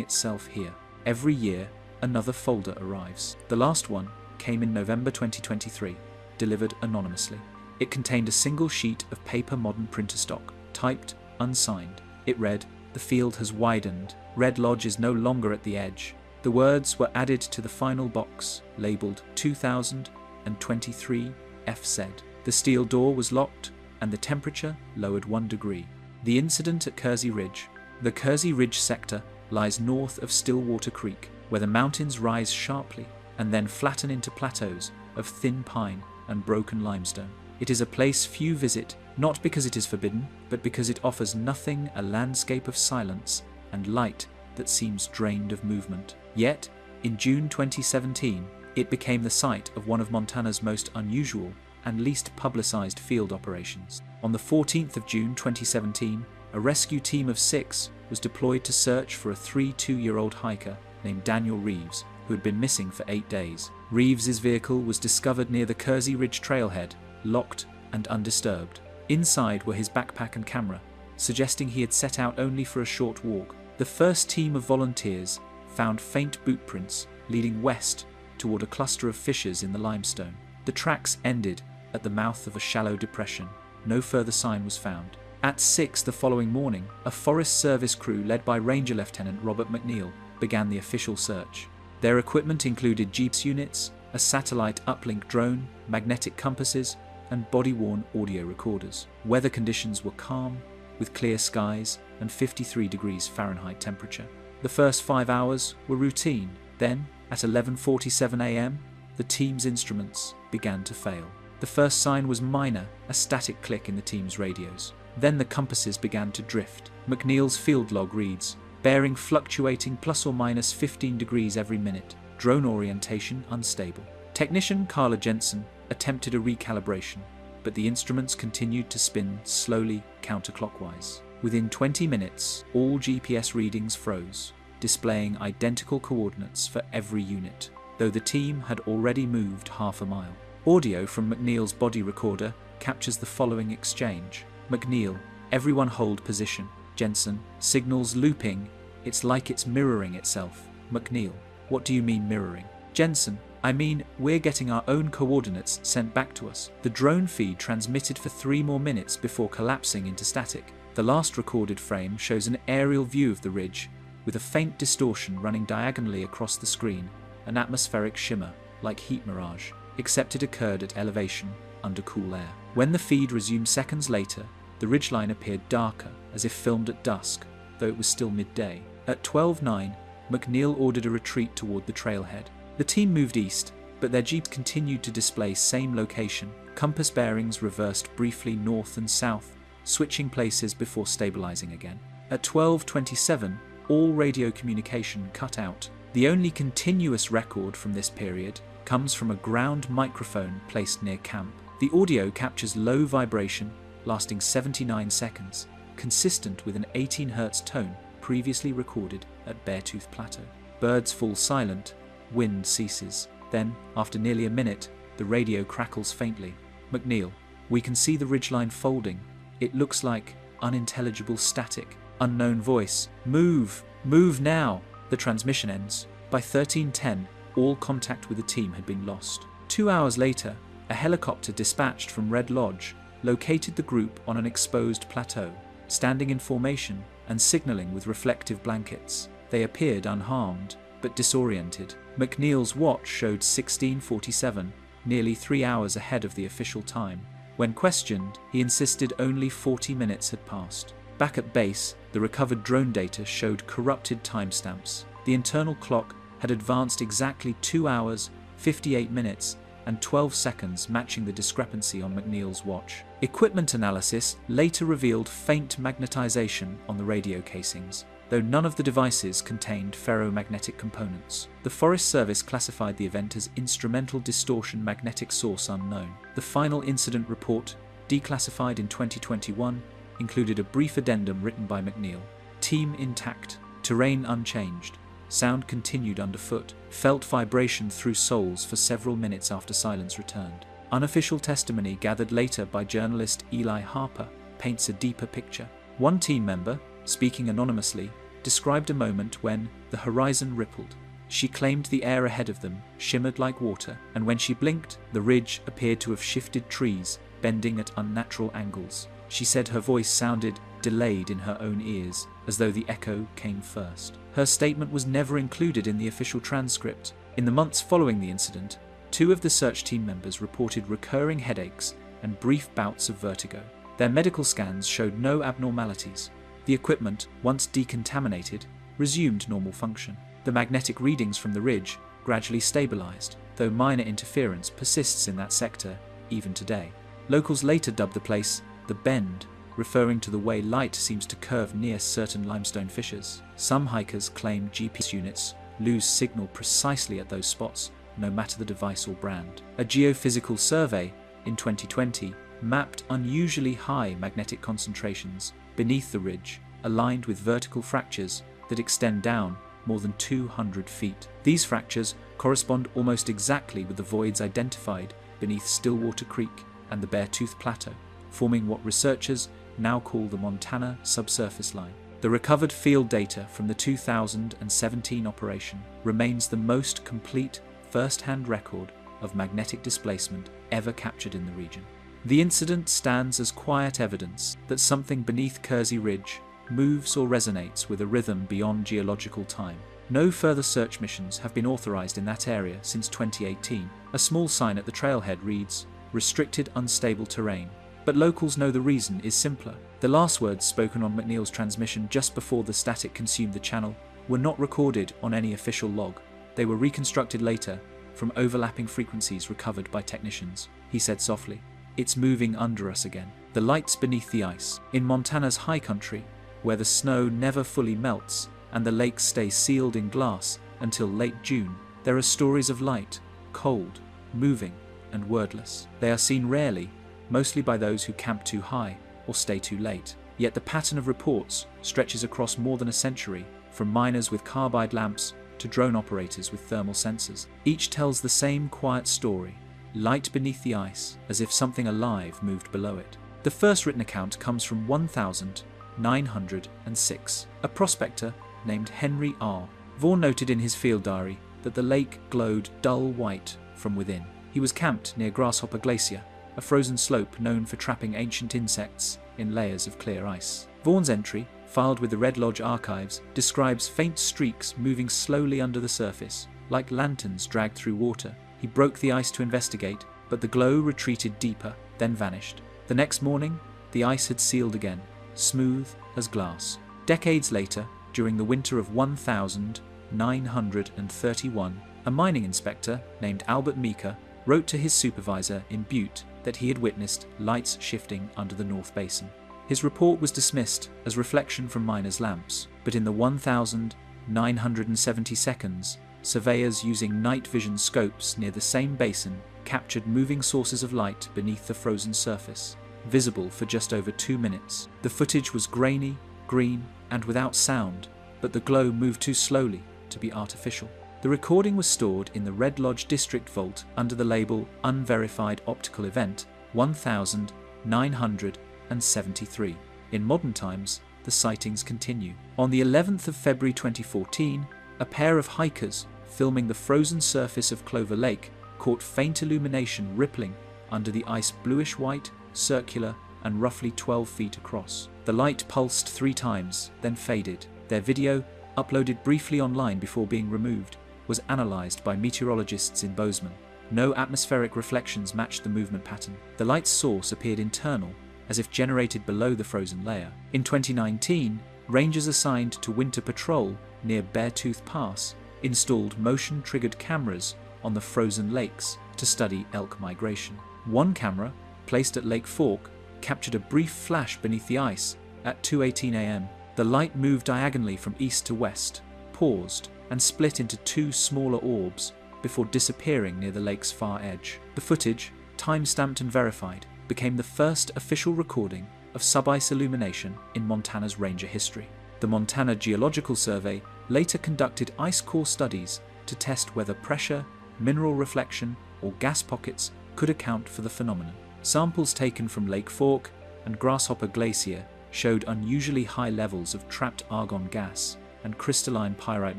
itself here. Every year, another folder arrives." The last one came in November 2023, delivered anonymously. It contained a single sheet of paper modern printer stock, typed, unsigned. It read, "The field has widened. Red Lodge is no longer at the edge." The words were added to the final box, labelled 2023 F said. The steel door was locked, and the temperature lowered 1 degree. The incident at Kersey Ridge. The Kersey Ridge sector lies north of Stillwater Creek, where the mountains rise sharply and then flatten into plateaus of thin pine and broken limestone. It is a place few visit, not because it is forbidden, but because it offers nothing a landscape of silence and light that seems drained of movement. Yet, in June 2017, it became the site of one of Montana's most unusual and least publicized field operations. On the 14th of June 2017, a rescue team of 6 was deployed to search for a 32-year-old hiker named Daniel Reeves, who had been missing for 8 days. Reeves's vehicle was discovered near the Kersey Ridge trailhead, locked and undisturbed. Inside were his backpack and camera, suggesting he had set out only for a short walk. The first team of volunteers found faint boot prints leading west toward a cluster of fissures in the limestone. The tracks ended at the mouth of a shallow depression. No further sign was found. At 6 the following morning, a Forest Service crew led by Ranger Lieutenant Robert McNeil began the official search. Their equipment included GPS units, a satellite uplink drone, magnetic compasses, and body-worn audio recorders. Weather conditions were calm, with clear skies and 53 degrees Fahrenheit temperature. The first 5 hours were routine. Then, at 11:47 a.m., the team's instruments began to fail. The first sign was minor, a static click in the team's radios. Then the compasses began to drift. McNeil's field log reads, "Bearing fluctuating plus or minus 15 degrees every minute. Drone orientation unstable." Technician Carla Jensen attempted a recalibration, but the instruments continued to spin slowly counterclockwise. Within 20 minutes, all GPS readings froze, displaying identical coordinates for every unit, though the team had already moved half a mile. Audio from McNeil's body recorder captures the following exchange. McNeil, "Everyone hold position." Jensen, "Signals looping. It's like it's mirroring itself." McNeil, "What do you mean mirroring?" Jensen, "I mean, we're getting our own coordinates sent back to us." The drone feed transmitted for 3 more minutes before collapsing into static. The last recorded frame shows an aerial view of the ridge, with a faint distortion running diagonally across the screen, an atmospheric shimmer, like heat mirage, except it occurred at elevation, under cool air. When the feed resumed seconds later, the ridgeline appeared darker, as if filmed at dusk, though it was still midday. At 12:09, McNeil ordered a retreat toward the trailhead. The team moved east, but their jeeps continued to display same location. Compass bearings reversed briefly north and south, switching places before stabilizing again. At 12:27, all radio communication cut out. The only continuous record from this period comes from a ground microphone placed near camp. The audio captures low vibration lasting 79 seconds, consistent with an 18 Hz tone previously recorded at Beartooth Plateau. Birds fall silent, wind ceases. Then, after nearly a minute, the radio crackles faintly. McNeil, "We can see the ridgeline folding. It looks like unintelligible static." Unknown voice, "Move! Move now!" The transmission ends. By 13:10, all contact with the team had been lost. 2 hours later, a helicopter dispatched from Red Lodge located the group on an exposed plateau, standing in formation and signaling with reflective blankets. They appeared unharmed, but disoriented. McNeil's watch showed 16:47, nearly 3 hours ahead of the official time. When questioned, he insisted only 40 minutes had passed. Back at base, the recovered drone data showed corrupted timestamps. The internal clock had advanced exactly 2 hours, 58 minutes, and 12 seconds, matching the discrepancy on McNeil's watch. Equipment analysis later revealed faint magnetization on the radio casings, though none of the devices contained ferromagnetic components. The Forest Service classified the event as instrumental distortion magnetic source unknown. The final incident report, declassified in 2021, included a brief addendum written by McNeil. Team intact, terrain unchanged, sound continued underfoot, felt vibration through soles for several minutes after silence returned. Unofficial testimony gathered later by journalist Eli Harper paints a deeper picture. One team member, speaking anonymously, described a moment when the horizon rippled. She claimed the air ahead of them shimmered like water, and when she blinked, the ridge appeared to have shifted trees, bending at unnatural angles. She said her voice sounded delayed in her own ears, as though the echo came first. Her statement was never included in the official transcript. In the months following the incident, 2 of the search team members reported recurring headaches and brief bouts of vertigo. Their medical scans showed no abnormalities. The equipment, once decontaminated, resumed normal function. The magnetic readings from the ridge gradually stabilized, though minor interference persists in that sector even today. Locals later dubbed the place the Bend, referring to the way light seems to curve near certain limestone fissures. Some hikers claim GPS units lose signal precisely at those spots, no matter the device or brand. A geophysical survey in 2020 mapped unusually high magnetic concentrations beneath the ridge, aligned with vertical fractures that extend down more than 200 feet. These fractures correspond almost exactly with the voids identified beneath Stillwater Creek and the Beartooth Plateau, forming what researchers now call the Montana Subsurface Line. The recovered field data from the 2017 operation remains the most complete first-hand record of magnetic displacement ever captured in the region. The incident stands as quiet evidence that something beneath Kersey Ridge moves or resonates with a rhythm beyond geological time. No further search missions have been authorized in that area since 2018. A small sign at the trailhead reads, "Restricted unstable terrain." But locals know the reason is simpler. The last words spoken on McNeil's transmission just before the static consumed the channel were not recorded on any official log. They were reconstructed later from overlapping frequencies recovered by technicians. He said softly, "It's moving under us again." The light's beneath the ice. In Montana's high country, where the snow never fully melts and the lakes stay sealed in glass until late June, there are stories of light, cold, moving, and wordless. They are seen rarely, mostly by those who camp too high or stay too late. Yet the pattern of reports stretches across more than a century, from miners with carbide lamps to drone operators with thermal sensors. Each tells the same quiet story: light beneath the ice, as if something alive moved below it. The first written account comes from 1906. A prospector named Henry R. Vaughan noted in his field diary that the lake glowed dull white from within. He was camped near Grasshopper Glacier, a frozen slope known for trapping ancient insects in layers of clear ice. Vaughan's entry, filed with the Red Lodge archives, describes faint streaks moving slowly under the surface, like lanterns dragged through water. He broke the ice to investigate, but the glow retreated deeper, then vanished. The next morning, the ice had sealed again, smooth as glass. Decades later, during the winter of 1931, a mining inspector named Albert Meeker wrote to his supervisor in Butte that he had witnessed lights shifting under the North Basin. His report was dismissed as reflection from miners' lamps, but in the 1970 seconds, surveyors using night vision scopes near the same basin captured moving sources of light beneath the frozen surface, visible for just over 2 minutes. The footage was grainy, green, and without sound, but the glow moved too slowly to be artificial. The recording was stored in the Red Lodge District Vault under the label Unverified Optical Event 1973. In modern times, the sightings continue. On the 11th of February 2014, a pair of hikers filming the frozen surface of Clover Lake caught faint illumination rippling under the ice, bluish-white, circular, and roughly 12 feet across. The light pulsed 3 times, then faded. Their video, uploaded briefly online before being removed, was analysed by meteorologists in Bozeman. No atmospheric reflections matched the movement pattern. The light's source appeared internal, as if generated below the frozen layer. In 2019, rangers assigned to winter patrol near Beartooth Pass installed motion-triggered cameras on the frozen lakes to study elk migration. One camera, placed at Lake Fork, captured a brief flash beneath the ice at 2:18 a.m. The light moved diagonally from east to west, paused, and split into 2 smaller orbs before disappearing near the lake's far edge. The footage, time-stamped and verified, became the first official recording of subice illumination in Montana's ranger history. The Montana Geological Survey later conducted ice core studies to test whether pressure, mineral reflection, or gas pockets could account for the phenomenon. Samples taken from Lake Fork and Grasshopper Glacier showed unusually high levels of trapped argon gas and crystalline pyrite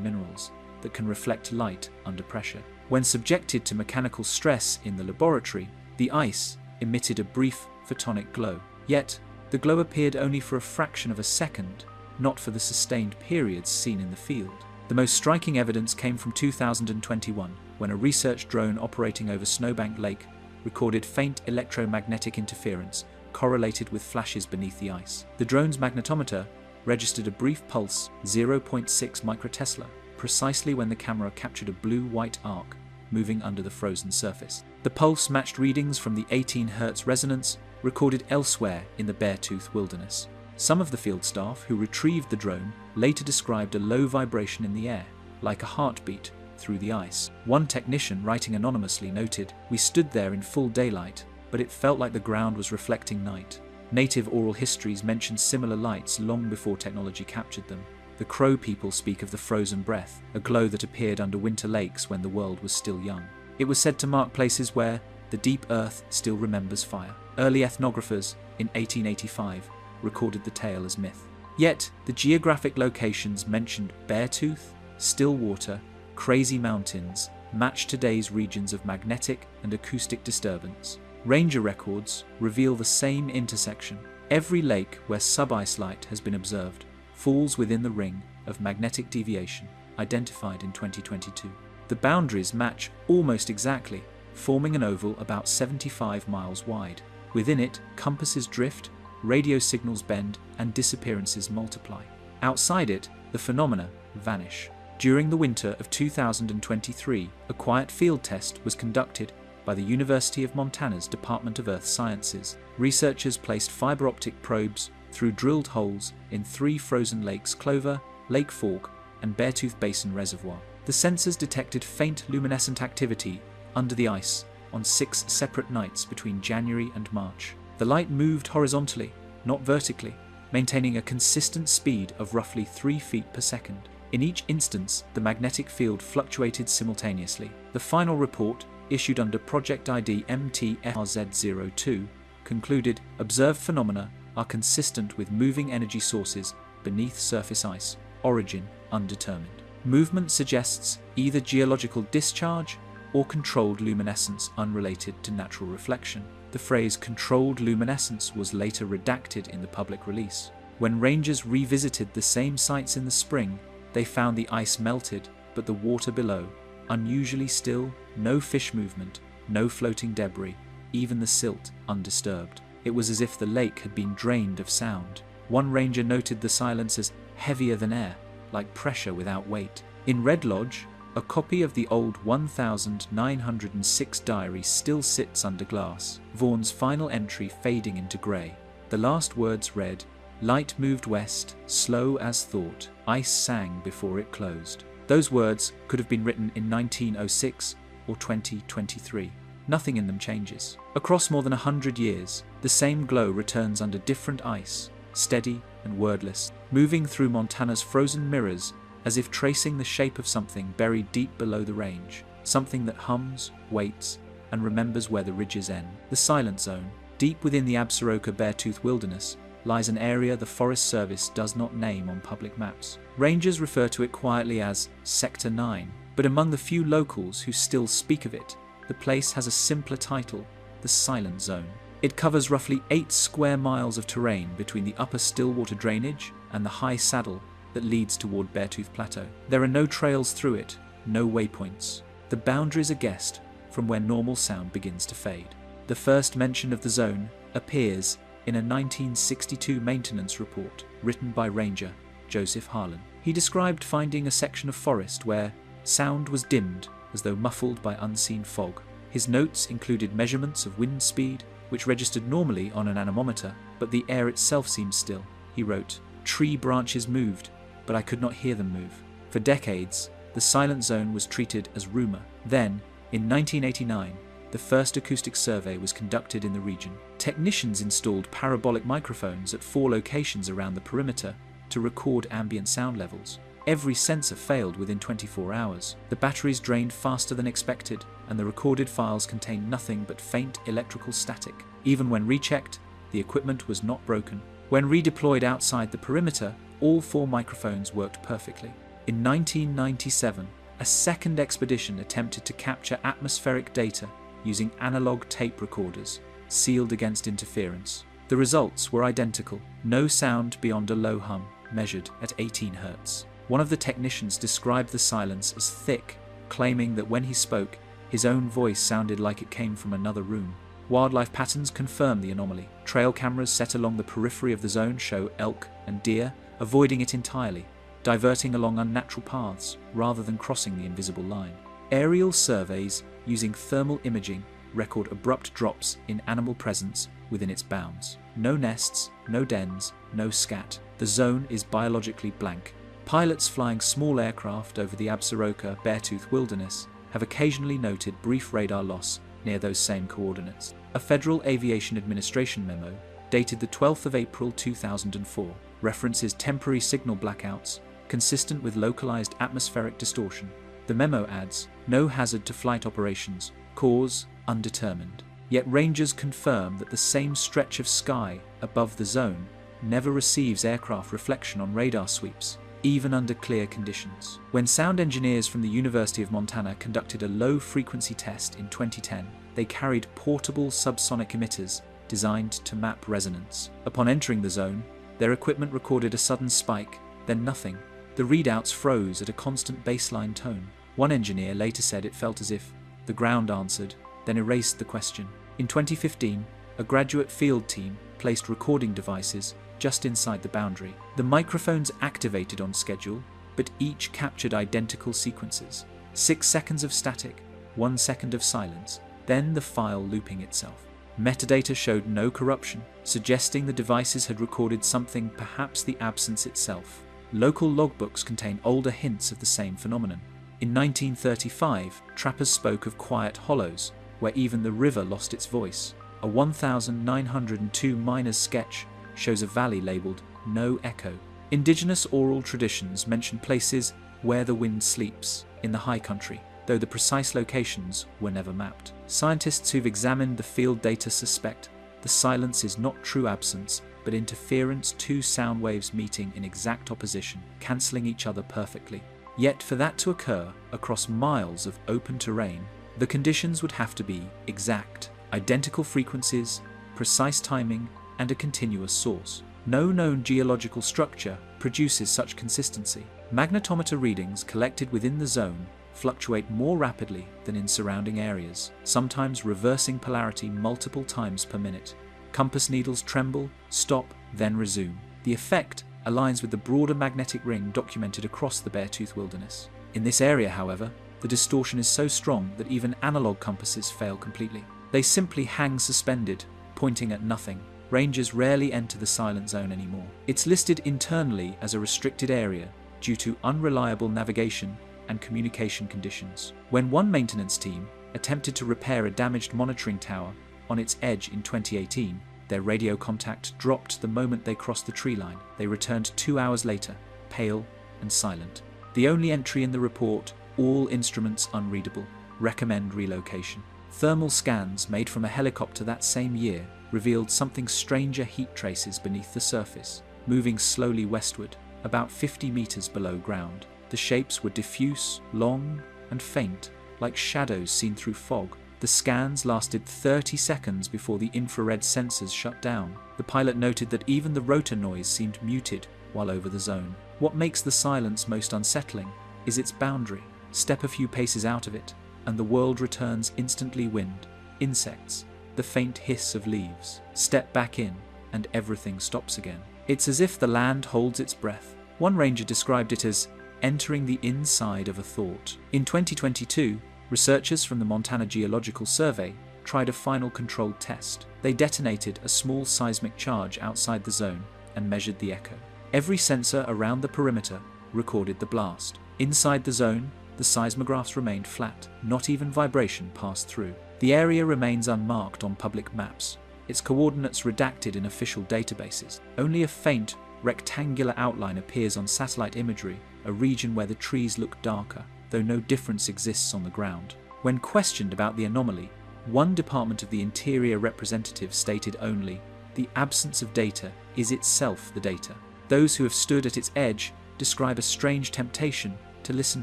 minerals that can reflect light under pressure. When subjected to mechanical stress in the laboratory, the ice emitted a brief photonic glow. Yet, the glow appeared only for a fraction of a second, not for the sustained periods seen in the field. The most striking evidence came from 2021, when a research drone operating over Snowbank Lake recorded faint electromagnetic interference correlated with flashes beneath the ice. The drone's magnetometer registered a brief pulse, 0.6 microtesla, precisely when the camera captured a blue-white arc moving under the frozen surface. The pulse matched readings from the 18 Hz resonance recorded elsewhere in the Beartooth Wilderness. Some of the field staff who retrieved the drone later described a low vibration in the air, like a heartbeat, through the ice. One technician, writing anonymously, noted, "We stood there in full daylight, but it felt like the ground was reflecting night." Native oral histories mention similar lights long before technology captured them. The Crow people speak of the frozen breath, a glow that appeared under winter lakes when the world was still young. It was said to mark places where the deep earth still remembers fire. Early ethnographers, in 1885, recorded the tale as myth. Yet, the geographic locations mentioned, Beartooth, Stillwater, Crazy Mountains, match today's regions of magnetic and acoustic disturbance. Ranger records reveal the same intersection. Every lake where sub-ice light has been observed falls within the ring of magnetic deviation identified in 2022. The boundaries match almost exactly, forming an oval about 75 miles wide. Within it, compasses drift, radio signals bend, and disappearances multiply. Outside it, the phenomena vanish. During the winter of 2023, a quiet field test was conducted by the University of Montana's Department of Earth Sciences. Researchers placed fiber optic probes through drilled holes in 3 frozen lakes: Clover, Lake Fork, and Beartooth Basin Reservoir. The sensors detected faint luminescent activity under the ice on 6 separate nights between January and March. The light moved horizontally, not vertically, maintaining a consistent speed of roughly 3 feet per second. In each instance, the magnetic field fluctuated simultaneously. The final report, issued under Project ID MTFRZ02, concluded observed phenomena are consistent with moving energy sources beneath surface ice, origin undetermined. Movement suggests either geological discharge or controlled luminescence unrelated to natural reflection. The phrase controlled luminescence was later redacted in the public release. When rangers revisited the same sites in the spring, they found the ice melted, but the water below unusually still, no fish movement, no floating debris, even the silt undisturbed. It was as if the lake had been drained of sound. One ranger noted the silence as heavier than air, like pressure without weight. In Red Lodge, a copy of the old 1906 diary still sits under glass, Vaughan's final entry fading into grey. The last words read, "Light moved west, slow as thought, ice sang before it closed." Those words could have been written in 1906 or 2023. Nothing in them changes. Across more than 100 years, the same glow returns under different ice, steady and wordless, moving through Montana's frozen mirrors as if tracing the shape of something buried deep below the range, something that hums, waits, and remembers where the ridges end. The Silent Zone. Deep within the Absaroka Beartooth Wilderness lies an area the Forest Service does not name on public maps. Rangers refer to it quietly as Sector 9, but among the few locals who still speak of it, the place has a simpler title, the Silent Zone. It covers roughly 8 square miles of terrain between the upper Stillwater drainage and the high saddle that leads toward Beartooth Plateau. There are no trails through it, no waypoints. The boundaries are guessed from where normal sound begins to fade. The first mention of the zone appears in a 1962 maintenance report written by Ranger Joseph Harlan. He described finding a section of forest where sound was dimmed as though muffled by unseen fog. His notes included measurements of wind speed, which registered normally on an anemometer, but the air itself seemed still. He wrote, "Tree branches moved, but I could not hear them move." For decades, the Silent Zone was treated as rumor. Then, in 1989, the first acoustic survey was conducted in the region. Technicians installed parabolic microphones at 4 locations around the perimeter to record ambient sound levels. Every sensor failed within 24 hours. The batteries drained faster than expected, and the recorded files contained nothing but faint electrical static. Even when rechecked, the equipment was not broken. When redeployed outside the perimeter, all 4 microphones worked perfectly. In 1997, a second expedition attempted to capture atmospheric data using analog tape recorders, sealed against interference. The results were identical, no sound beyond a low hum, measured at 18 Hz. One of the technicians described the silence as thick, claiming that when he spoke, his own voice sounded like it came from another room. Wildlife patterns confirm the anomaly. Trail cameras set along the periphery of the zone show elk and deer avoiding it entirely, diverting along unnatural paths rather than crossing the invisible line. Aerial surveys using thermal imaging record abrupt drops in animal presence within its bounds. No nests, no dens, no scat. The zone is biologically blank. Pilots flying small aircraft over the Absaroka Beartooth Wilderness have occasionally noted brief radar loss near those same coordinates. A Federal Aviation Administration memo, dated the 12th of April 2004, references temporary signal blackouts consistent with localized atmospheric distortion. The memo adds, "No hazard to flight operations, cause undetermined." Yet rangers confirm that the same stretch of sky above the zone never receives aircraft reflection on radar sweeps, even under clear conditions. When sound engineers from the University of Montana conducted a low-frequency test in 2010, they carried portable subsonic emitters designed to map resonance. Upon entering the zone, their equipment recorded a sudden spike, then nothing. The readouts froze at a constant baseline tone. One engineer later said it felt as if the ground answered, then erased the question. In 2015, a graduate field team placed recording devices just inside the boundary. The microphones activated on schedule, but each captured identical sequences. 6 seconds of static, 1 second of silence, then the file looping itself. Metadata showed no corruption, suggesting the devices had recorded something, perhaps the absence itself. Local logbooks contain older hints of the same phenomenon. In 1935, trappers spoke of quiet hollows, where even the river lost its voice. A 1902 miner's sketch shows a valley labelled "No Echo." Indigenous oral traditions mention places where the wind sleeps in the high country, though the precise locations were never mapped. Scientists who've examined the field data suspect the silence is not true absence, but interference, 2 sound waves meeting in exact opposition, cancelling each other perfectly. Yet for that to occur across miles of open terrain, the conditions would have to be exact, identical frequencies, precise timing, and a continuous source. No known geological structure produces such consistency. Magnetometer readings collected within the zone fluctuate more rapidly than in surrounding areas, sometimes reversing polarity multiple times per minute. Compass needles tremble, stop, then resume. The effect aligns with the broader magnetic ring documented across the Beartooth Wilderness. In this area, however, the distortion is so strong that even analog compasses fail completely. They simply hang suspended, pointing at nothing. Rangers rarely enter the silent zone anymore. It's listed internally as a restricted area due to unreliable navigation and communication conditions. When one maintenance team attempted to repair a damaged monitoring tower on its edge in 2018, their radio contact dropped the moment they crossed the tree line. They returned 2 hours later, pale and silent. The only entry in the report, "All instruments unreadable. Recommend relocation." Thermal scans made from a helicopter that same year revealed something stranger heat traces beneath the surface, moving slowly westward, about 50 meters below ground. The shapes were diffuse, long, and faint, like shadows seen through fog. The scans lasted 30 seconds before the infrared sensors shut down. The pilot noted that even the rotor noise seemed muted while over the zone. What makes the silence most unsettling is its boundary. Step a few paces out of it, and the world returns instantly: wind, insects, the faint hiss of leaves. Step back in, and everything stops again. It's as if the land holds its breath. One ranger described it as entering the inside of a thought. In 2022, researchers from the Montana Geological Survey tried a final controlled test. They detonated a small seismic charge outside the zone and measured the echo. Every sensor around the perimeter recorded the blast. Inside the zone, the seismographs remained flat. Not even vibration passed through. The area remains unmarked on public maps, its coordinates redacted in official databases. Only a faint, rectangular outline appears on satellite imagery, a region where the trees look darker, though no difference exists on the ground. When questioned about the anomaly, one Department of the Interior representative stated only, "The absence of data is itself the data." Those who have stood at its edge describe a strange temptation to listen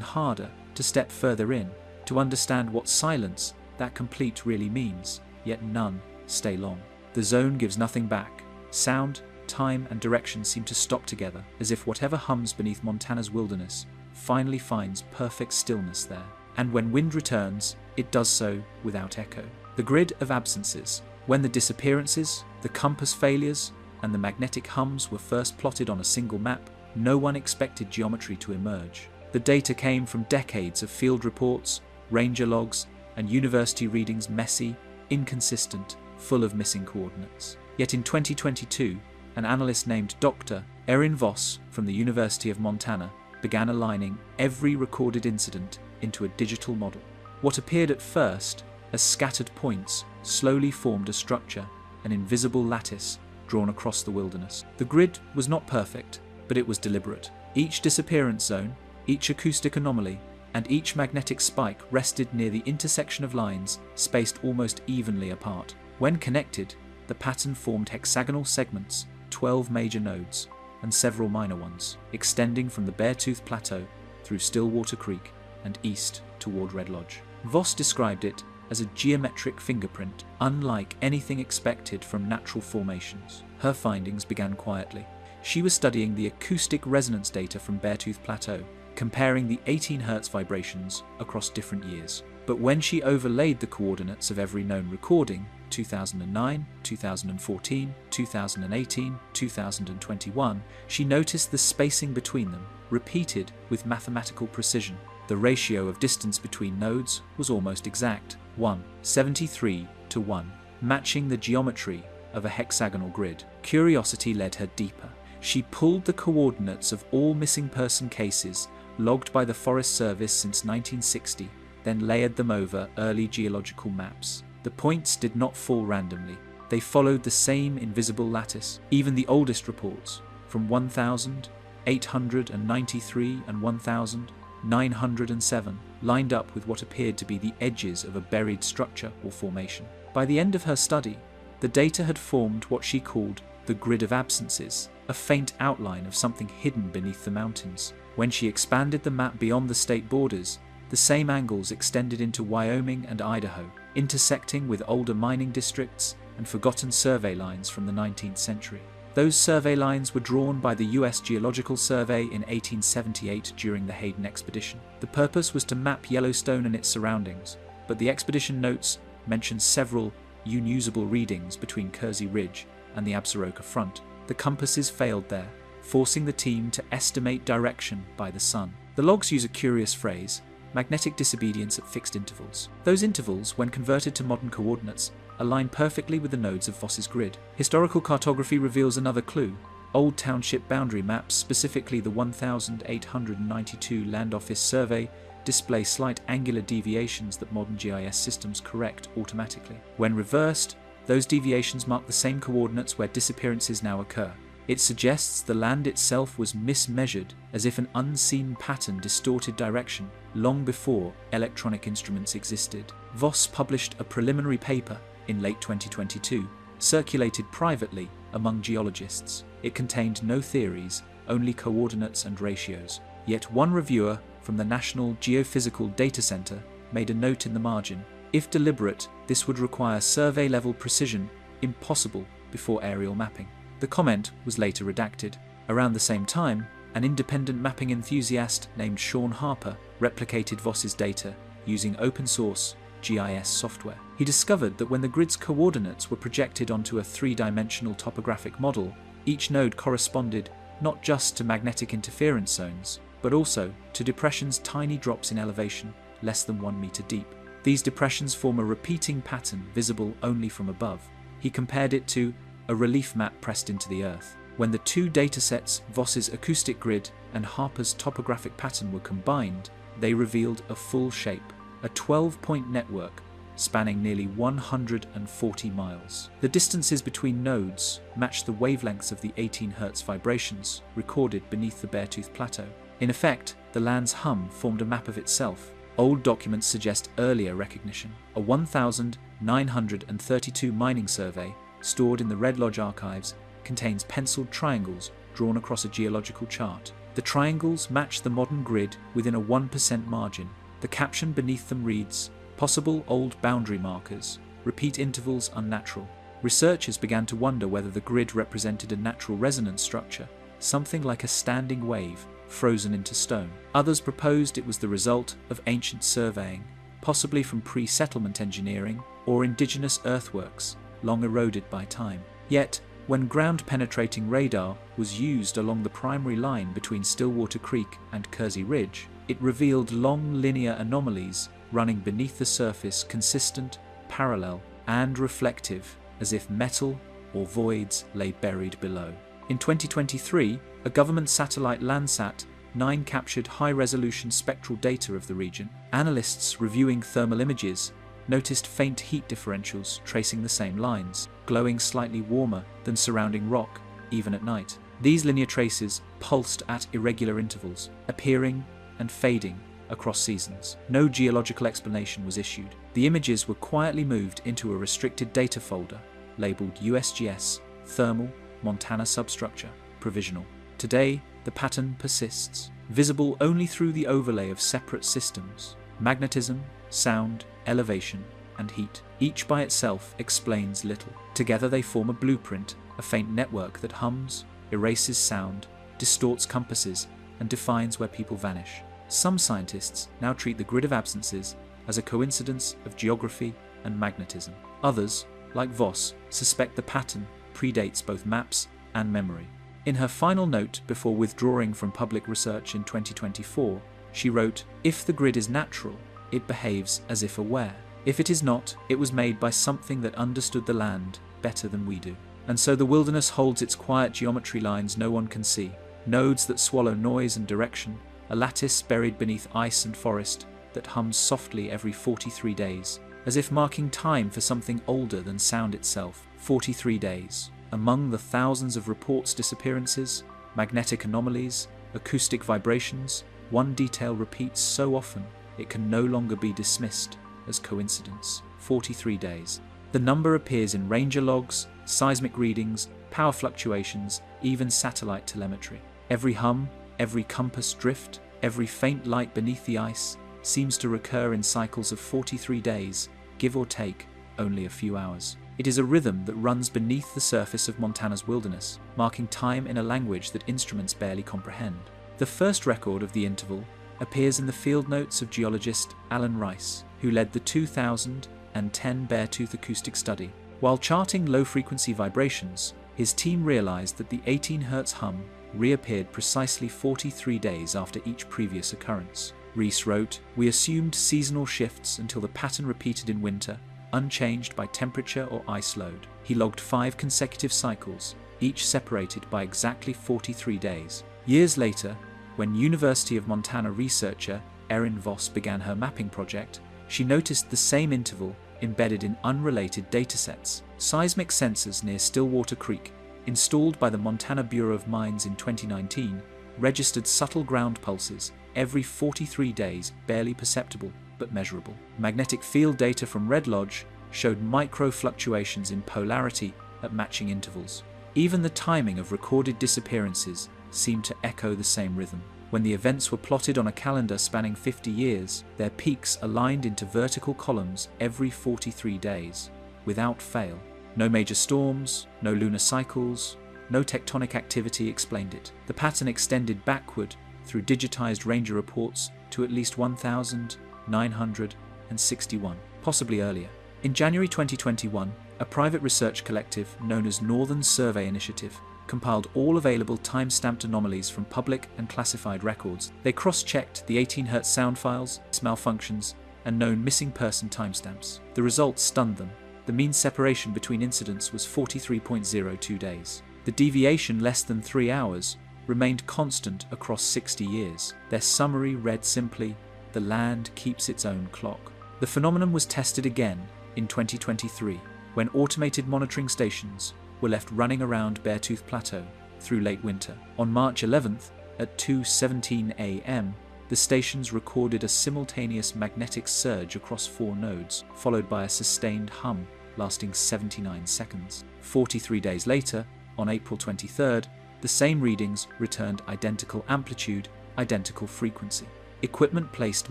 harder, to step further in, to understand what silence, that complete, really means, yet none stay long. The zone gives nothing back. Sound, time, and direction seem to stop together, as if whatever hums beneath Montana's wilderness finally finds perfect stillness there. And when wind returns, it does so without echo. The grid of absences. When the disappearances, the compass failures, and the magnetic hums were first plotted on a single map, no one expected geometry to emerge. The data came from decades of field reports, ranger logs, and university readings, messy, inconsistent, full of missing coordinates. Yet in 2022, an analyst named Dr. Erin Voss from the University of Montana began aligning every recorded incident into a digital model. What appeared at first as scattered points slowly formed a structure, an invisible lattice drawn across the wilderness. The grid was not perfect, but it was deliberate. Each disappearance zone, each acoustic anomaly, and each magnetic spike rested near the intersection of lines spaced almost evenly apart. When connected, the pattern formed hexagonal segments, 12 major nodes, and several minor ones, extending from the Beartooth Plateau through Stillwater Creek and east toward Red Lodge. Voss described it as a geometric fingerprint, unlike anything expected from natural formations. Her findings began quietly. She was studying the acoustic resonance data from Beartooth Plateau, comparing the 18 Hz vibrations across different years. But when she overlaid the coordinates of every known recording, 2009, 2014, 2018, 2021, she noticed the spacing between them, repeated with mathematical precision. The ratio of distance between nodes was almost exact, 1:73 to 1, matching the geometry of a hexagonal grid. Curiosity led her deeper. She pulled the coordinates of all missing person cases logged by the Forest Service since 1960, then layered them over early geological maps. The points did not fall randomly. They followed the same invisible lattice. Even the oldest reports, from 1893 and 1907, lined up with what appeared to be the edges of a buried structure or formation. By the end of her study, the data had formed what she called the grid of absences, a faint outline of something hidden beneath the mountains. When she expanded the map beyond the state borders, the same angles extended into Wyoming and Idaho, intersecting with older mining districts and forgotten survey lines from the 19th century. Those survey lines were drawn by the US Geological Survey in 1878 during the Hayden expedition. The purpose was to map Yellowstone and its surroundings, but the expedition notes mention several unusable readings between Kersey Ridge and the Absaroka Front. The compasses failed there, forcing the team to estimate direction by the sun. The logs use a curious phrase, magnetic disobedience at fixed intervals. Those intervals, when converted to modern coordinates, align perfectly with the nodes of Voss's grid. Historical cartography reveals another clue. Old township boundary maps, specifically the 1892 Land Office survey, display slight angular deviations that modern GIS systems correct automatically. When reversed, those deviations mark the same coordinates where disappearances now occur. It suggests the land itself was mismeasured, as if an unseen pattern distorted direction long before electronic instruments existed. Voss published a preliminary paper in late 2022, circulated privately among geologists. It contained no theories, only coordinates and ratios. Yet one reviewer from the National Geophysical Data Center made a note in the margin. If deliberate, this would require survey-level precision, impossible before aerial mapping. The comment was later redacted. Around the same time, an independent mapping enthusiast named Sean Harper replicated Voss's data using open-source GIS software. He discovered that when the grid's coordinates were projected onto a three-dimensional topographic model, each node corresponded not just to magnetic interference zones, but also to depressions, tiny drops in elevation, less than 1 meter deep. These depressions form a repeating pattern visible only from above. He compared it to a relief map pressed into the earth. When the two datasets, Voss's acoustic grid and Harper's topographic pattern, were combined, they revealed a full shape, a 12-point network spanning nearly 140 miles. The distances between nodes match the wavelengths of the 18 Hz vibrations recorded beneath the Beartooth Plateau. In effect, the land's hum formed a map of itself. Old documents suggest earlier recognition. A 1932 mining survey stored in the Red Lodge archives contains penciled triangles drawn across a geological chart. The triangles match the modern grid within a 1% margin. The caption beneath them reads, "Possible old boundary markers, repeat intervals unnatural." Researchers began to wonder whether the grid represented a natural resonance structure, something like a standing wave frozen into stone. Others proposed it was the result of ancient surveying, possibly from pre-settlement engineering or indigenous earthworks, long eroded by time. Yet, when ground-penetrating radar was used along the primary line between Stillwater Creek and Kersey Ridge, it revealed long linear anomalies running beneath the surface, consistent, parallel, and reflective, as if metal or voids lay buried below. In 2023, a government satellite Landsat 9 captured high-resolution spectral data of the region. Analysts reviewing thermal images noticed faint heat differentials tracing the same lines, glowing slightly warmer than surrounding rock, even at night. These linear traces pulsed at irregular intervals, appearing and fading across seasons. No geological explanation was issued. The images were quietly moved into a restricted data folder labeled USGS Thermal Montana Substructure Provisional. Today, the pattern persists, visible only through the overlay of separate systems: magnetism, sound, elevation, and heat. Each by itself explains little. Together they form a blueprint, a faint network that hums, erases sound, distorts compasses, and defines where people vanish. Some scientists now treat the grid of absences as a coincidence of geography and magnetism. Others, like Voss, suspect the pattern predates both maps and memory. In her final note before withdrawing from public research in 2024, she wrote, "If the grid is natural, it behaves as if aware. If it is not, it was made by something that understood the land better than we do." And so the wilderness holds its quiet geometry lines no one can see, nodes that swallow noise and direction, a lattice buried beneath ice and forest that hums softly every 43 days, as if marking time for something older than sound itself. 43 days. Among the thousands of reports disappearances, magnetic anomalies, acoustic vibrations, one detail repeats so often it can no longer be dismissed as coincidence. 43 days. The number appears in ranger logs, seismic readings, power fluctuations, even satellite telemetry. Every hum, every compass drift, every faint light beneath the ice seems to recur in cycles of 43 days, give or take only a few hours. It is a rhythm that runs beneath the surface of Montana's wilderness, marking time in a language that instruments barely comprehend. The first record of the interval appears in the field notes of geologist Alan Rice, who led the 2010 Beartooth acoustic study. While charting low-frequency vibrations, his team realized that the 18 Hz hum reappeared precisely 43 days after each previous occurrence. Rees wrote, "We assumed seasonal shifts until the pattern repeated in winter, unchanged by temperature or ice load." He logged 5 consecutive cycles, each separated by exactly 43 days. Years later, when University of Montana researcher Erin Voss began her mapping project, she noticed the same interval embedded in unrelated datasets. Seismic sensors near Stillwater Creek, installed by the Montana Bureau of Mines in 2019, registered subtle ground pulses every 43 days, barely perceptible but measurable. Magnetic field data from Red Lodge showed micro fluctuations in polarity at matching intervals. Even the timing of recorded disappearances seemed to echo the same rhythm. When the events were plotted on a calendar spanning 50 years, their peaks aligned into vertical columns every 43 days, without fail. No major storms, no lunar cycles, no tectonic activity explained it. The pattern extended backward through digitized ranger reports to at least 1,961, possibly earlier. In January 2021, a private research collective known as Northern Survey Initiative compiled all available time-stamped anomalies from public and classified records. They cross-checked the 18 Hz sound files, its malfunctions, and known missing person timestamps. The results stunned them. The mean separation between incidents was 43.02 days. The deviation, less than 3 hours, remained constant across 60 years. Their summary read simply, "The land keeps its own clock." The phenomenon was tested again in 2023, when automated monitoring stations were left running around Beartooth Plateau through late winter. On March 11th, at 2:17 a.m., the stations recorded a simultaneous magnetic surge across 4 nodes, followed by a sustained hum lasting 79 seconds. 43 days later, on April 23rd, the same readings returned identical amplitude, identical frequency. Equipment placed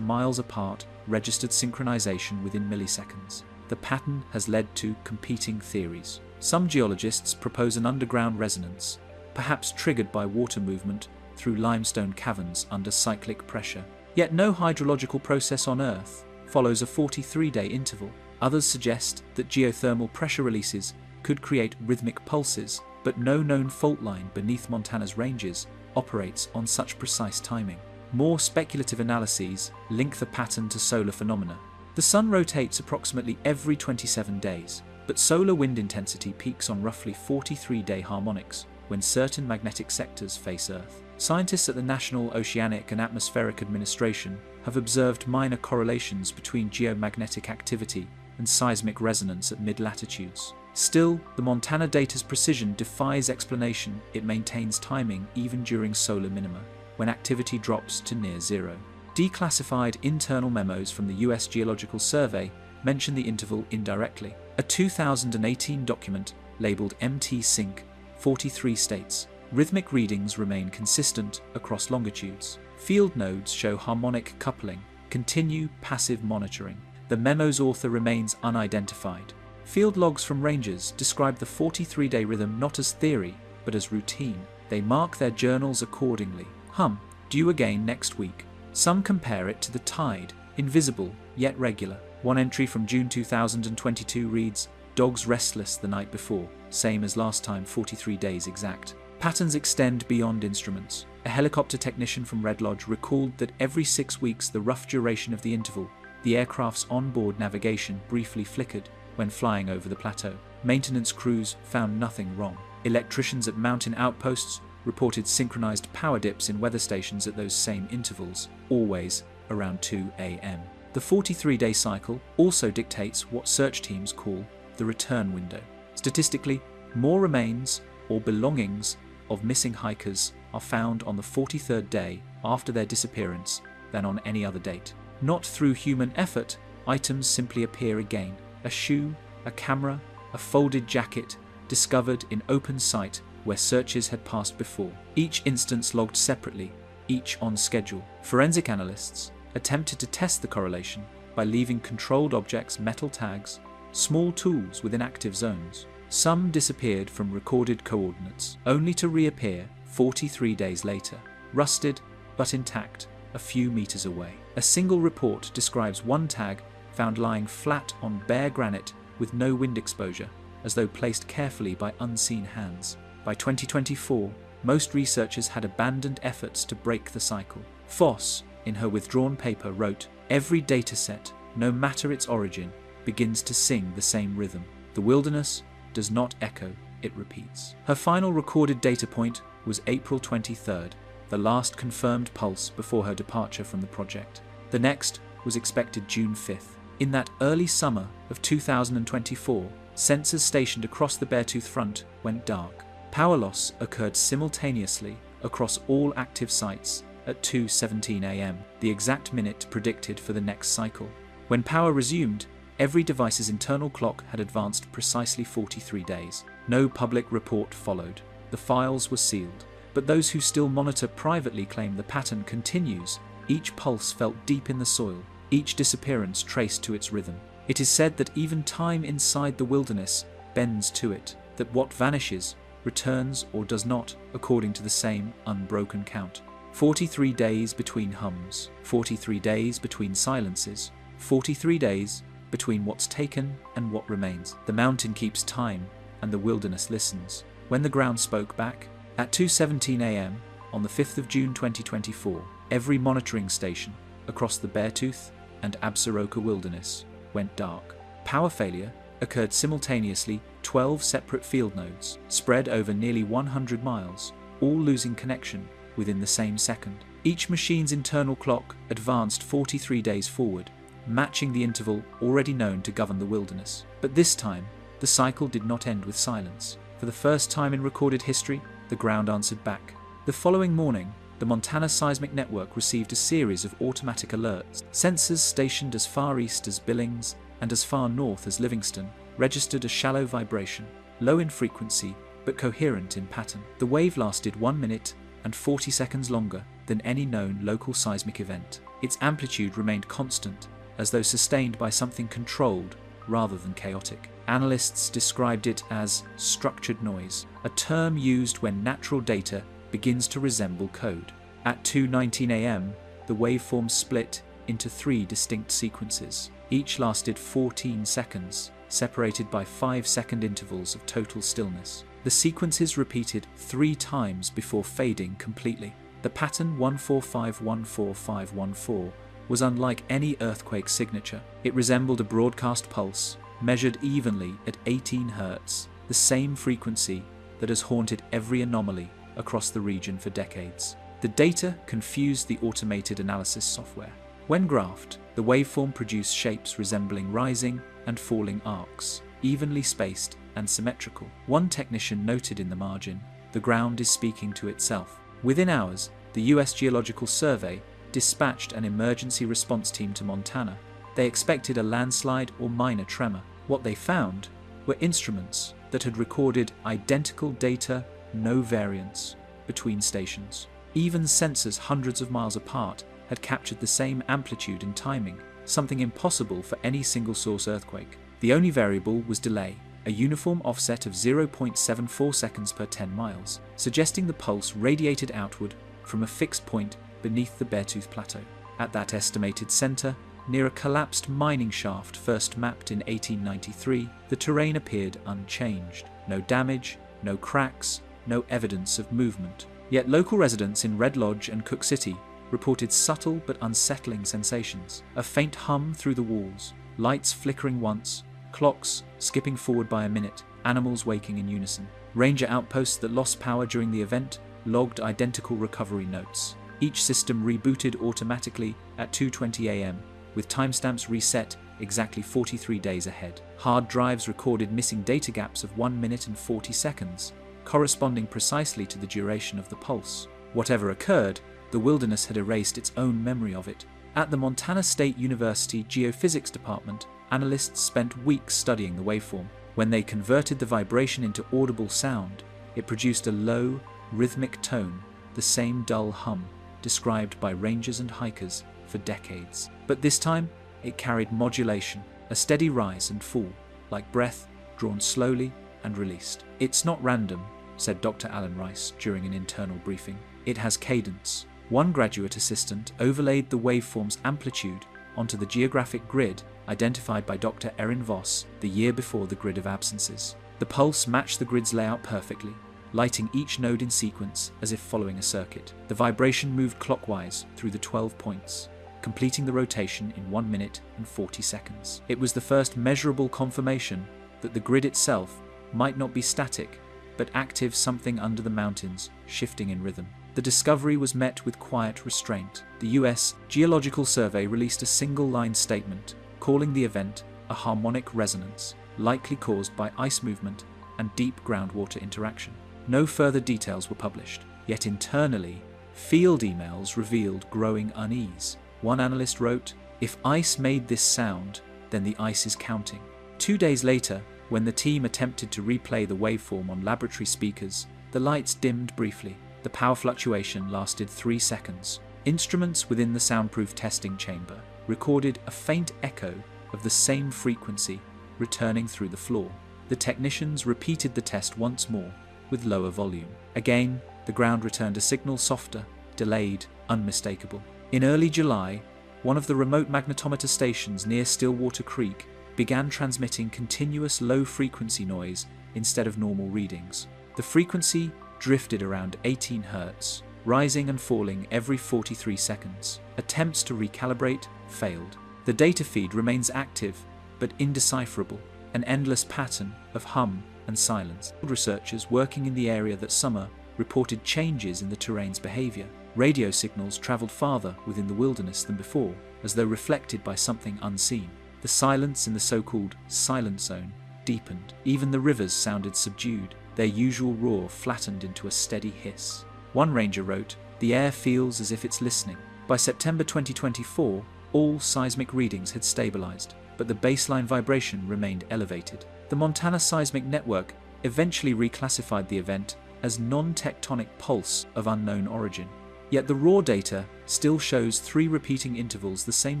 miles apart registered synchronization within milliseconds. The pattern has led to competing theories. Some geologists propose an underground resonance, perhaps triggered by water movement through limestone caverns under cyclic pressure. Yet no hydrological process on Earth follows a 43-day interval. Others suggest that geothermal pressure releases could create rhythmic pulses, but no known fault line beneath Montana's ranges operates on such precise timing. More speculative analyses link the pattern to solar phenomena. The sun rotates approximately every 27 days, but solar wind intensity peaks on roughly 43-day harmonics when certain magnetic sectors face Earth. Scientists at the National Oceanic and Atmospheric Administration have observed minor correlations between geomagnetic activity and seismic resonance at mid-latitudes. Still, the Montana data's precision defies explanation. It maintains timing even during solar minima, when activity drops to near zero. Declassified internal memos from the US Geological Survey mention the interval indirectly. A 2018 document labeled MT Sync 43 states, rhythmic readings remain consistent across longitudes. Field nodes show harmonic coupling. Continue passive monitoring. The memo's author remains unidentified. Field logs from rangers describe the 43-day rhythm not as theory, but as routine. They mark their journals accordingly. Hum, due again next week. Some compare it to the tide, invisible yet regular. One entry from June 2022 reads, "Dogs restless the night before, same as last time, 43 days exact." Patterns extend beyond instruments. A helicopter technician from Red Lodge recalled that every 6 weeks the rough duration of the interval, the aircraft's onboard navigation briefly flickered when flying over the plateau. Maintenance crews found nothing wrong. Electricians at mountain outposts reported synchronized power dips in weather stations at those same intervals, always around 2 a.m. The 43-day cycle also dictates what search teams call the return window. Statistically, more remains or belongings of missing hikers are found on the 43rd day after their disappearance than on any other date. Not through human effort, items simply appear again. A shoe, a camera, a folded jacket, discovered in open sight where searches had passed before. Each instance logged separately, each on schedule. Forensic analysts attempted to test the correlation by leaving controlled objects metal tags, small tools within active zones. Some disappeared from recorded coordinates, only to reappear 43 days later, rusted but intact, a few meters away. A single report describes one tag found lying flat on bare granite with no wind exposure, as though placed carefully by unseen hands. By 2024, most researchers had abandoned efforts to break the cycle. Foss, in her withdrawn paper, wrote, "Every dataset, no matter its origin, begins to sing the same rhythm. The wilderness does not echo, it repeats." Her final recorded data point was April 23rd, the last confirmed pulse before her departure from the project. The next was expected June 5th. In that early summer of 2024, sensors stationed across the Beartooth Front went dark. Power loss occurred simultaneously across all active sites at 2:17 a.m., the exact minute predicted for the next cycle. When power resumed, every device's internal clock had advanced precisely 43 days. No public report followed. The files were sealed, but those who still monitor privately claim the pattern continues, each pulse felt deep in the soil, each disappearance traced to its rhythm. It is said that even time inside the wilderness bends to it, that what vanishes returns or does not according to the same unbroken count. 43 days between hums, 43 days between silences, 43 days between what's taken and what remains. The mountain keeps time and the wilderness listens. When the ground spoke back, at 2:17 a.m. on the 5th of June 2024, every monitoring station across the Beartooth and Absaroka wilderness went dark. Power failure occurred simultaneously 12 separate field nodes, spread over nearly 100 miles, all losing connection within the same second. Each machine's internal clock advanced 43 days forward, matching the interval already known to govern the wilderness. But this time, the cycle did not end with silence. For the first time in recorded history, the ground answered back. The following morning, the Montana Seismic Network received a series of automatic alerts. Sensors stationed as far east as Billings and as far north as Livingston registered a shallow vibration, low in frequency but coherent in pattern. The wave lasted 1 minute and 40 seconds longer than any known local seismic event. Its amplitude remained constant, as though sustained by something controlled rather than chaotic. Analysts described it as structured noise, a term used when natural data begins to resemble code. At 2:19 a.m., the waveform split into 3 distinct sequences. Each lasted 14 seconds, separated by 5-second intervals of total stillness. The sequences repeated 3 times before fading completely. The pattern 14514-514 was unlike any earthquake signature. It resembled a broadcast pulse, measured evenly at 18 Hz, the same frequency that has haunted every anomaly across the region for decades. The data confused the automated analysis software. When graphed, the waveform produced shapes resembling rising and falling arcs, evenly spaced and symmetrical. One technician noted in the margin, "The ground is speaking to itself." Within hours, the U.S. Geological Survey dispatched an emergency response team to Montana. They expected a landslide or minor tremor. What they found were instruments that had recorded identical data, no variance, between stations. Even sensors hundreds of miles apart had captured the same amplitude and timing, something impossible for any single-source earthquake. The only variable was delay, a uniform offset of 0.74 seconds per 10 miles, suggesting the pulse radiated outward from a fixed point beneath the Beartooth Plateau. At that estimated center, near a collapsed mining shaft first mapped in 1893, the terrain appeared unchanged. No damage, no cracks, no evidence of movement. Yet local residents in Red Lodge and Cook City reported subtle but unsettling sensations. A faint hum through the walls, lights flickering once, clocks skipping forward by a minute, animals waking in unison. Ranger outposts that lost power during the event logged identical recovery notes. Each system rebooted automatically at 2:20 a.m., with timestamps reset exactly 43 days ahead. Hard drives recorded missing data gaps of 1 minute and 40 seconds, corresponding precisely to the duration of the pulse. Whatever occurred, the wilderness had erased its own memory of it. At the Montana State University Geophysics Department, analysts spent weeks studying the waveform. When they converted the vibration into audible sound, it produced a low, rhythmic tone, the same dull hum described by rangers and hikers for decades. But this time, it carried modulation, a steady rise and fall, like breath drawn slowly and released. "It's not random," said Dr. Alan Rice during an internal briefing. "It has cadence." One graduate assistant overlaid the waveform's amplitude onto the geographic grid identified by Dr. Erin Voss the year before the grid of absences. The pulse matched the grid's layout perfectly, lighting each node in sequence as if following a circuit. The vibration moved clockwise through the 12 points, completing the rotation in 1 minute and 40 seconds. It was the first measurable confirmation that the grid itself might not be static, but active, something under the mountains, shifting in rhythm. The discovery was met with quiet restraint. The U.S. Geological Survey released a single-line statement calling the event a harmonic resonance, likely caused by ice movement and deep groundwater interaction. No further details were published, yet internally, field emails revealed growing unease. One analyst wrote, "If ice made this sound, then the ice is counting." 2 days later, when the team attempted to replay the waveform on laboratory speakers, the lights dimmed briefly. The power fluctuation lasted 3 seconds. Instruments within the soundproof testing chamber recorded a faint echo of the same frequency returning through the floor. The technicians repeated the test once more, with lower volume. Again, the ground returned a signal softer, delayed, unmistakable. In early July, one of the remote magnetometer stations near Stillwater Creek began transmitting continuous low-frequency noise instead of normal readings. The frequency drifted around 18 Hz, rising and falling every 43 seconds. Attempts to recalibrate failed. The data feed remains active, but indecipherable, an endless pattern of hum and silence. Researchers working in the area that summer reported changes in the terrain's behavior. Radio signals traveled farther within the wilderness than before, as though reflected by something unseen. The silence in the so-called silent zone deepened. Even the rivers sounded subdued, their usual roar flattened into a steady hiss. One ranger wrote, "The air feels as if it's listening." By September 2024, all seismic readings had stabilized, but the baseline vibration remained elevated. The Montana Seismic Network eventually reclassified the event as non-tectonic pulse of unknown origin. Yet the raw data still shows 3 repeating intervals, the same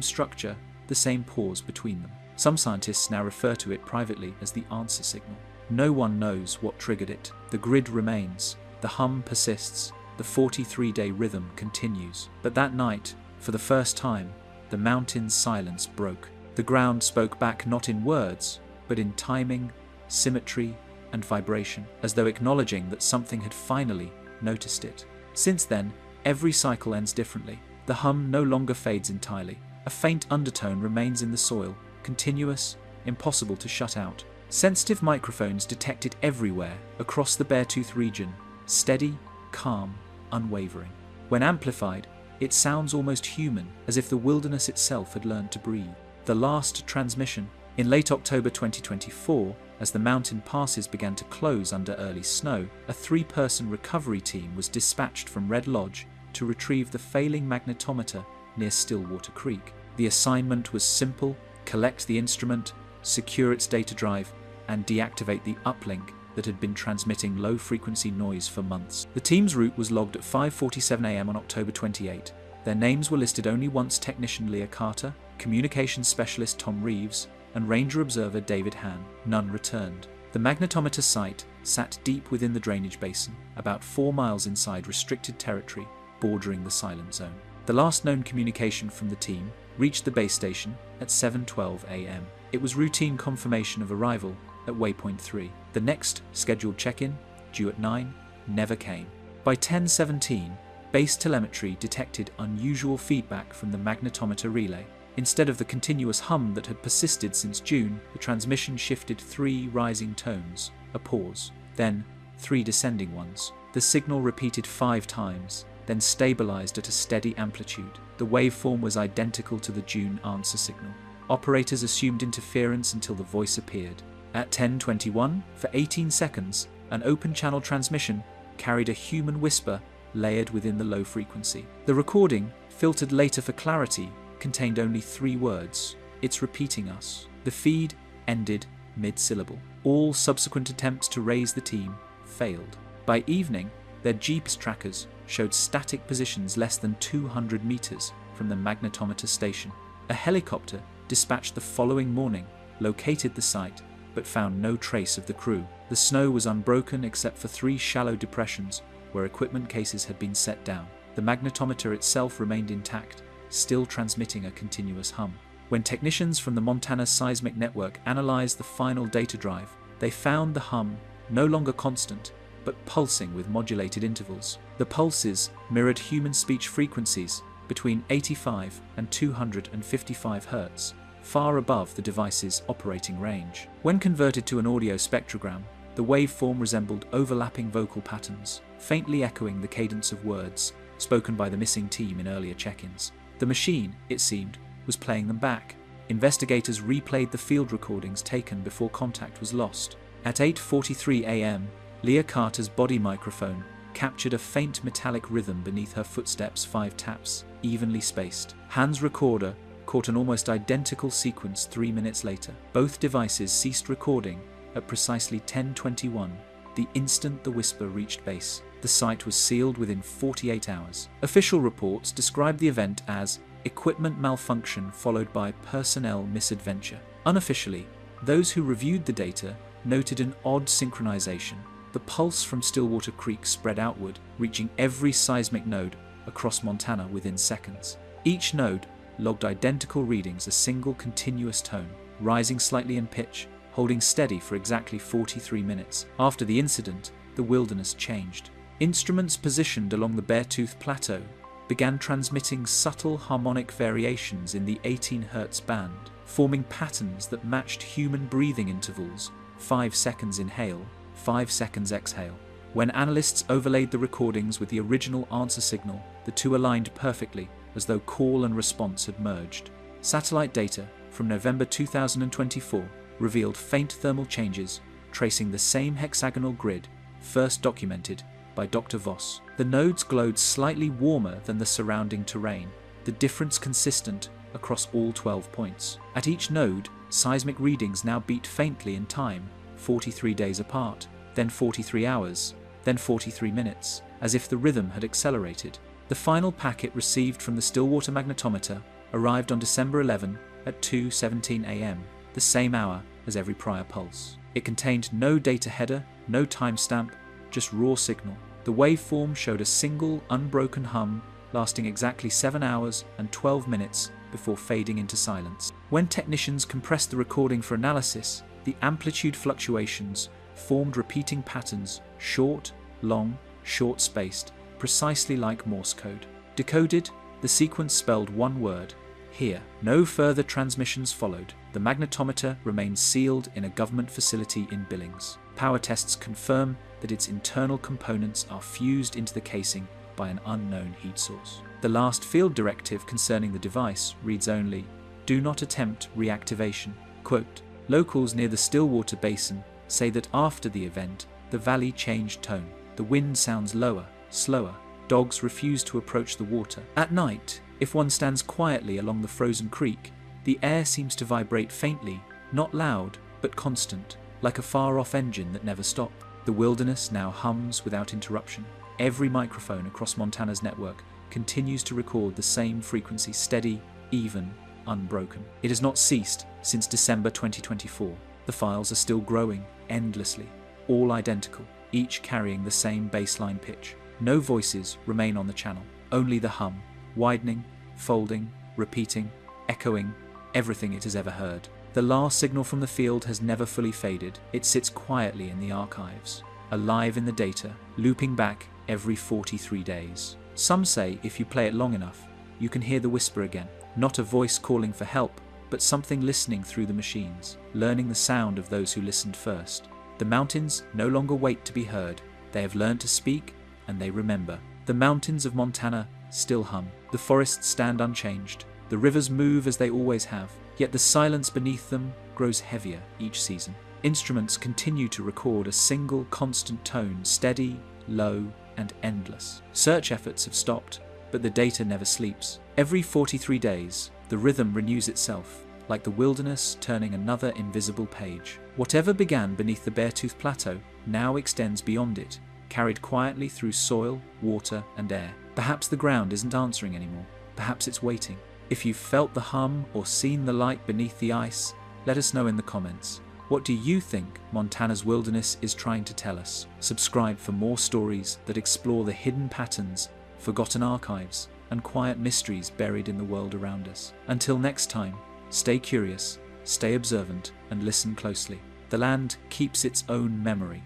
structure, the same pause between them. Some scientists now refer to it privately as the answer signal. No one knows what triggered it. The grid remains, the hum persists, the 43-day rhythm continues. But that night, for the first time, the mountain's silence broke. The ground spoke back not in words, but in timing, symmetry, and vibration, as though acknowledging that something had finally noticed it. Since then, every cycle ends differently. The hum no longer fades entirely. A faint undertone remains in the soil, continuous, impossible to shut out. Sensitive microphones detect it everywhere, across the Beartooth region, steady, calm, unwavering. When amplified, it sounds almost human, as if the wilderness itself had learned to breathe. The last transmission, in late October 2024, as the mountain passes began to close under early snow, a 3-person recovery team was dispatched from Red Lodge to retrieve the failing magnetometer near Stillwater Creek. The assignment was simple: collect the instrument, secure its data drive, and deactivate the uplink that had been transmitting low-frequency noise for months. The team's route was logged at 5:47 a.m. on October 28. Their names were listed only once: technician Leah Carter, communications specialist Tom Reeves, and ranger observer David Hann. None returned. The magnetometer site sat deep within the drainage basin, about 4 miles inside restricted territory bordering the silent zone. The last known communication from the team reached the base station at 7:12 a.m. It was routine confirmation of arrival at waypoint 3. The next scheduled check-in, due at 9, never came. By 10:17, base telemetry detected unusual feedback from the magnetometer relay. Instead of the continuous hum that had persisted since June, the transmission shifted 3 rising tones, a pause, then 3 descending ones. The signal repeated 5 times, then stabilized at a steady amplitude. The waveform was identical to the June answer signal. Operators assumed interference until the voice appeared. At 10:21, for 18 seconds, an open-channel transmission carried a human whisper layered within the low frequency. The recording, filtered later for clarity, contained only 3 words: "It's repeating us." The feed ended mid-syllable. All subsequent attempts to raise the team failed. By evening, their GPS trackers showed static positions less than 200 meters from the magnetometer station. A helicopter dispatched the following morning located the site, but found no trace of the crew. The snow was unbroken except for 3 shallow depressions where equipment cases had been set down. The magnetometer itself remained intact, still transmitting a continuous hum. When technicians from the Montana Seismic Network analyzed the final data drive, they found the hum no longer constant, but pulsing with modulated intervals. The pulses mirrored human speech frequencies between 85 and 255 Hz, far above the device's operating range. When converted to an audio spectrogram, the waveform resembled overlapping vocal patterns, faintly echoing the cadence of words spoken by the missing team in earlier check-ins. The machine, it seemed, was playing them back. Investigators replayed the field recordings taken before contact was lost. At 8:43 a.m., Leah Carter's body microphone captured a faint metallic rhythm beneath her footsteps, 5 taps, evenly spaced. Hann's recorder caught an almost identical sequence 3 minutes later. Both devices ceased recording at precisely 10:21, the instant the whisper reached base. The site was sealed within 48 hours. Official reports described the event as equipment malfunction followed by personnel misadventure. Unofficially, those who reviewed the data noted an odd synchronization. The pulse from Stillwater Creek spread outward, reaching every seismic node across Montana within seconds. Each node logged identical readings, a single continuous tone, rising slightly in pitch, holding steady for exactly 43 minutes. After the incident, the wilderness changed. Instruments positioned along the Beartooth Plateau began transmitting subtle harmonic variations in the 18 Hz band, forming patterns that matched human breathing intervals: 5 seconds inhale, 5 seconds exhale. When analysts overlaid the recordings with the original answer signal, the two aligned perfectly, as though call and response had merged. Satellite data from November 2024 revealed faint thermal changes, tracing the same hexagonal grid first documented by Dr. Voss. The nodes glowed slightly warmer than the surrounding terrain, the difference consistent across all 12 points. At each node, seismic readings now beat faintly in time, 43 days apart, then 43 hours, then 43 minutes, as if the rhythm had accelerated. The final packet received from the Stillwater magnetometer arrived on December 11 at 2:17 a.m., the same hour as every prior pulse. It contained no data header, no timestamp, just raw signal. The waveform showed a single, unbroken hum lasting exactly 7 hours and 12 minutes before fading into silence. When technicians compressed the recording for analysis, the amplitude fluctuations formed repeating patterns, short, long, short-spaced, precisely like Morse code. Decoded, the sequence spelled one word: here. No further transmissions followed. The magnetometer remained sealed in a government facility in Billings. Power tests confirm that its internal components are fused into the casing by an unknown heat source. The last field directive concerning the device reads only, "Do not attempt reactivation." Quote, locals near the Stillwater Basin say that after the event, the valley changed tone. The wind sounds lower, slower. Dogs refuse to approach the water. At night, if one stands quietly along the frozen creek, the air seems to vibrate faintly, not loud, but constant, like a far-off engine that never stopped. The wilderness now hums without interruption. Every microphone across Montana's network continues to record the same frequency, steady, even, unbroken. It has not ceased since December 2024. The files are still growing, endlessly, all identical, each carrying the same baseline pitch. No voices remain on the channel, only the hum, widening, folding, repeating, echoing, everything it has ever heard. The last signal from the field has never fully faded. It sits quietly in the archives, alive in the data, looping back every 43 days. Some say if you play it long enough, you can hear the whisper again. Not a voice calling for help, but something listening through the machines, learning the sound of those who listened first. The mountains no longer wait to be heard. They have learned to speak, and they remember. The mountains of Montana still hum. The forests stand unchanged. The rivers move as they always have, yet the silence beneath them grows heavier each season. Instruments continue to record a single constant tone, steady, low, and endless. Search efforts have stopped, but the data never sleeps. Every 43 days, the rhythm renews itself, like the wilderness turning another invisible page. Whatever began beneath the Beartooth Plateau now extends beyond it, carried quietly through soil, water, and air. Perhaps the ground isn't answering anymore. Perhaps it's waiting. If you've felt the hum or seen the light beneath the ice, let us know in the comments. What do you think Montana's wilderness is trying to tell us? Subscribe for more stories that explore the hidden patterns, forgotten archives, and quiet mysteries buried in the world around us. Until next time, stay curious, stay observant, and listen closely. The land keeps its own memory.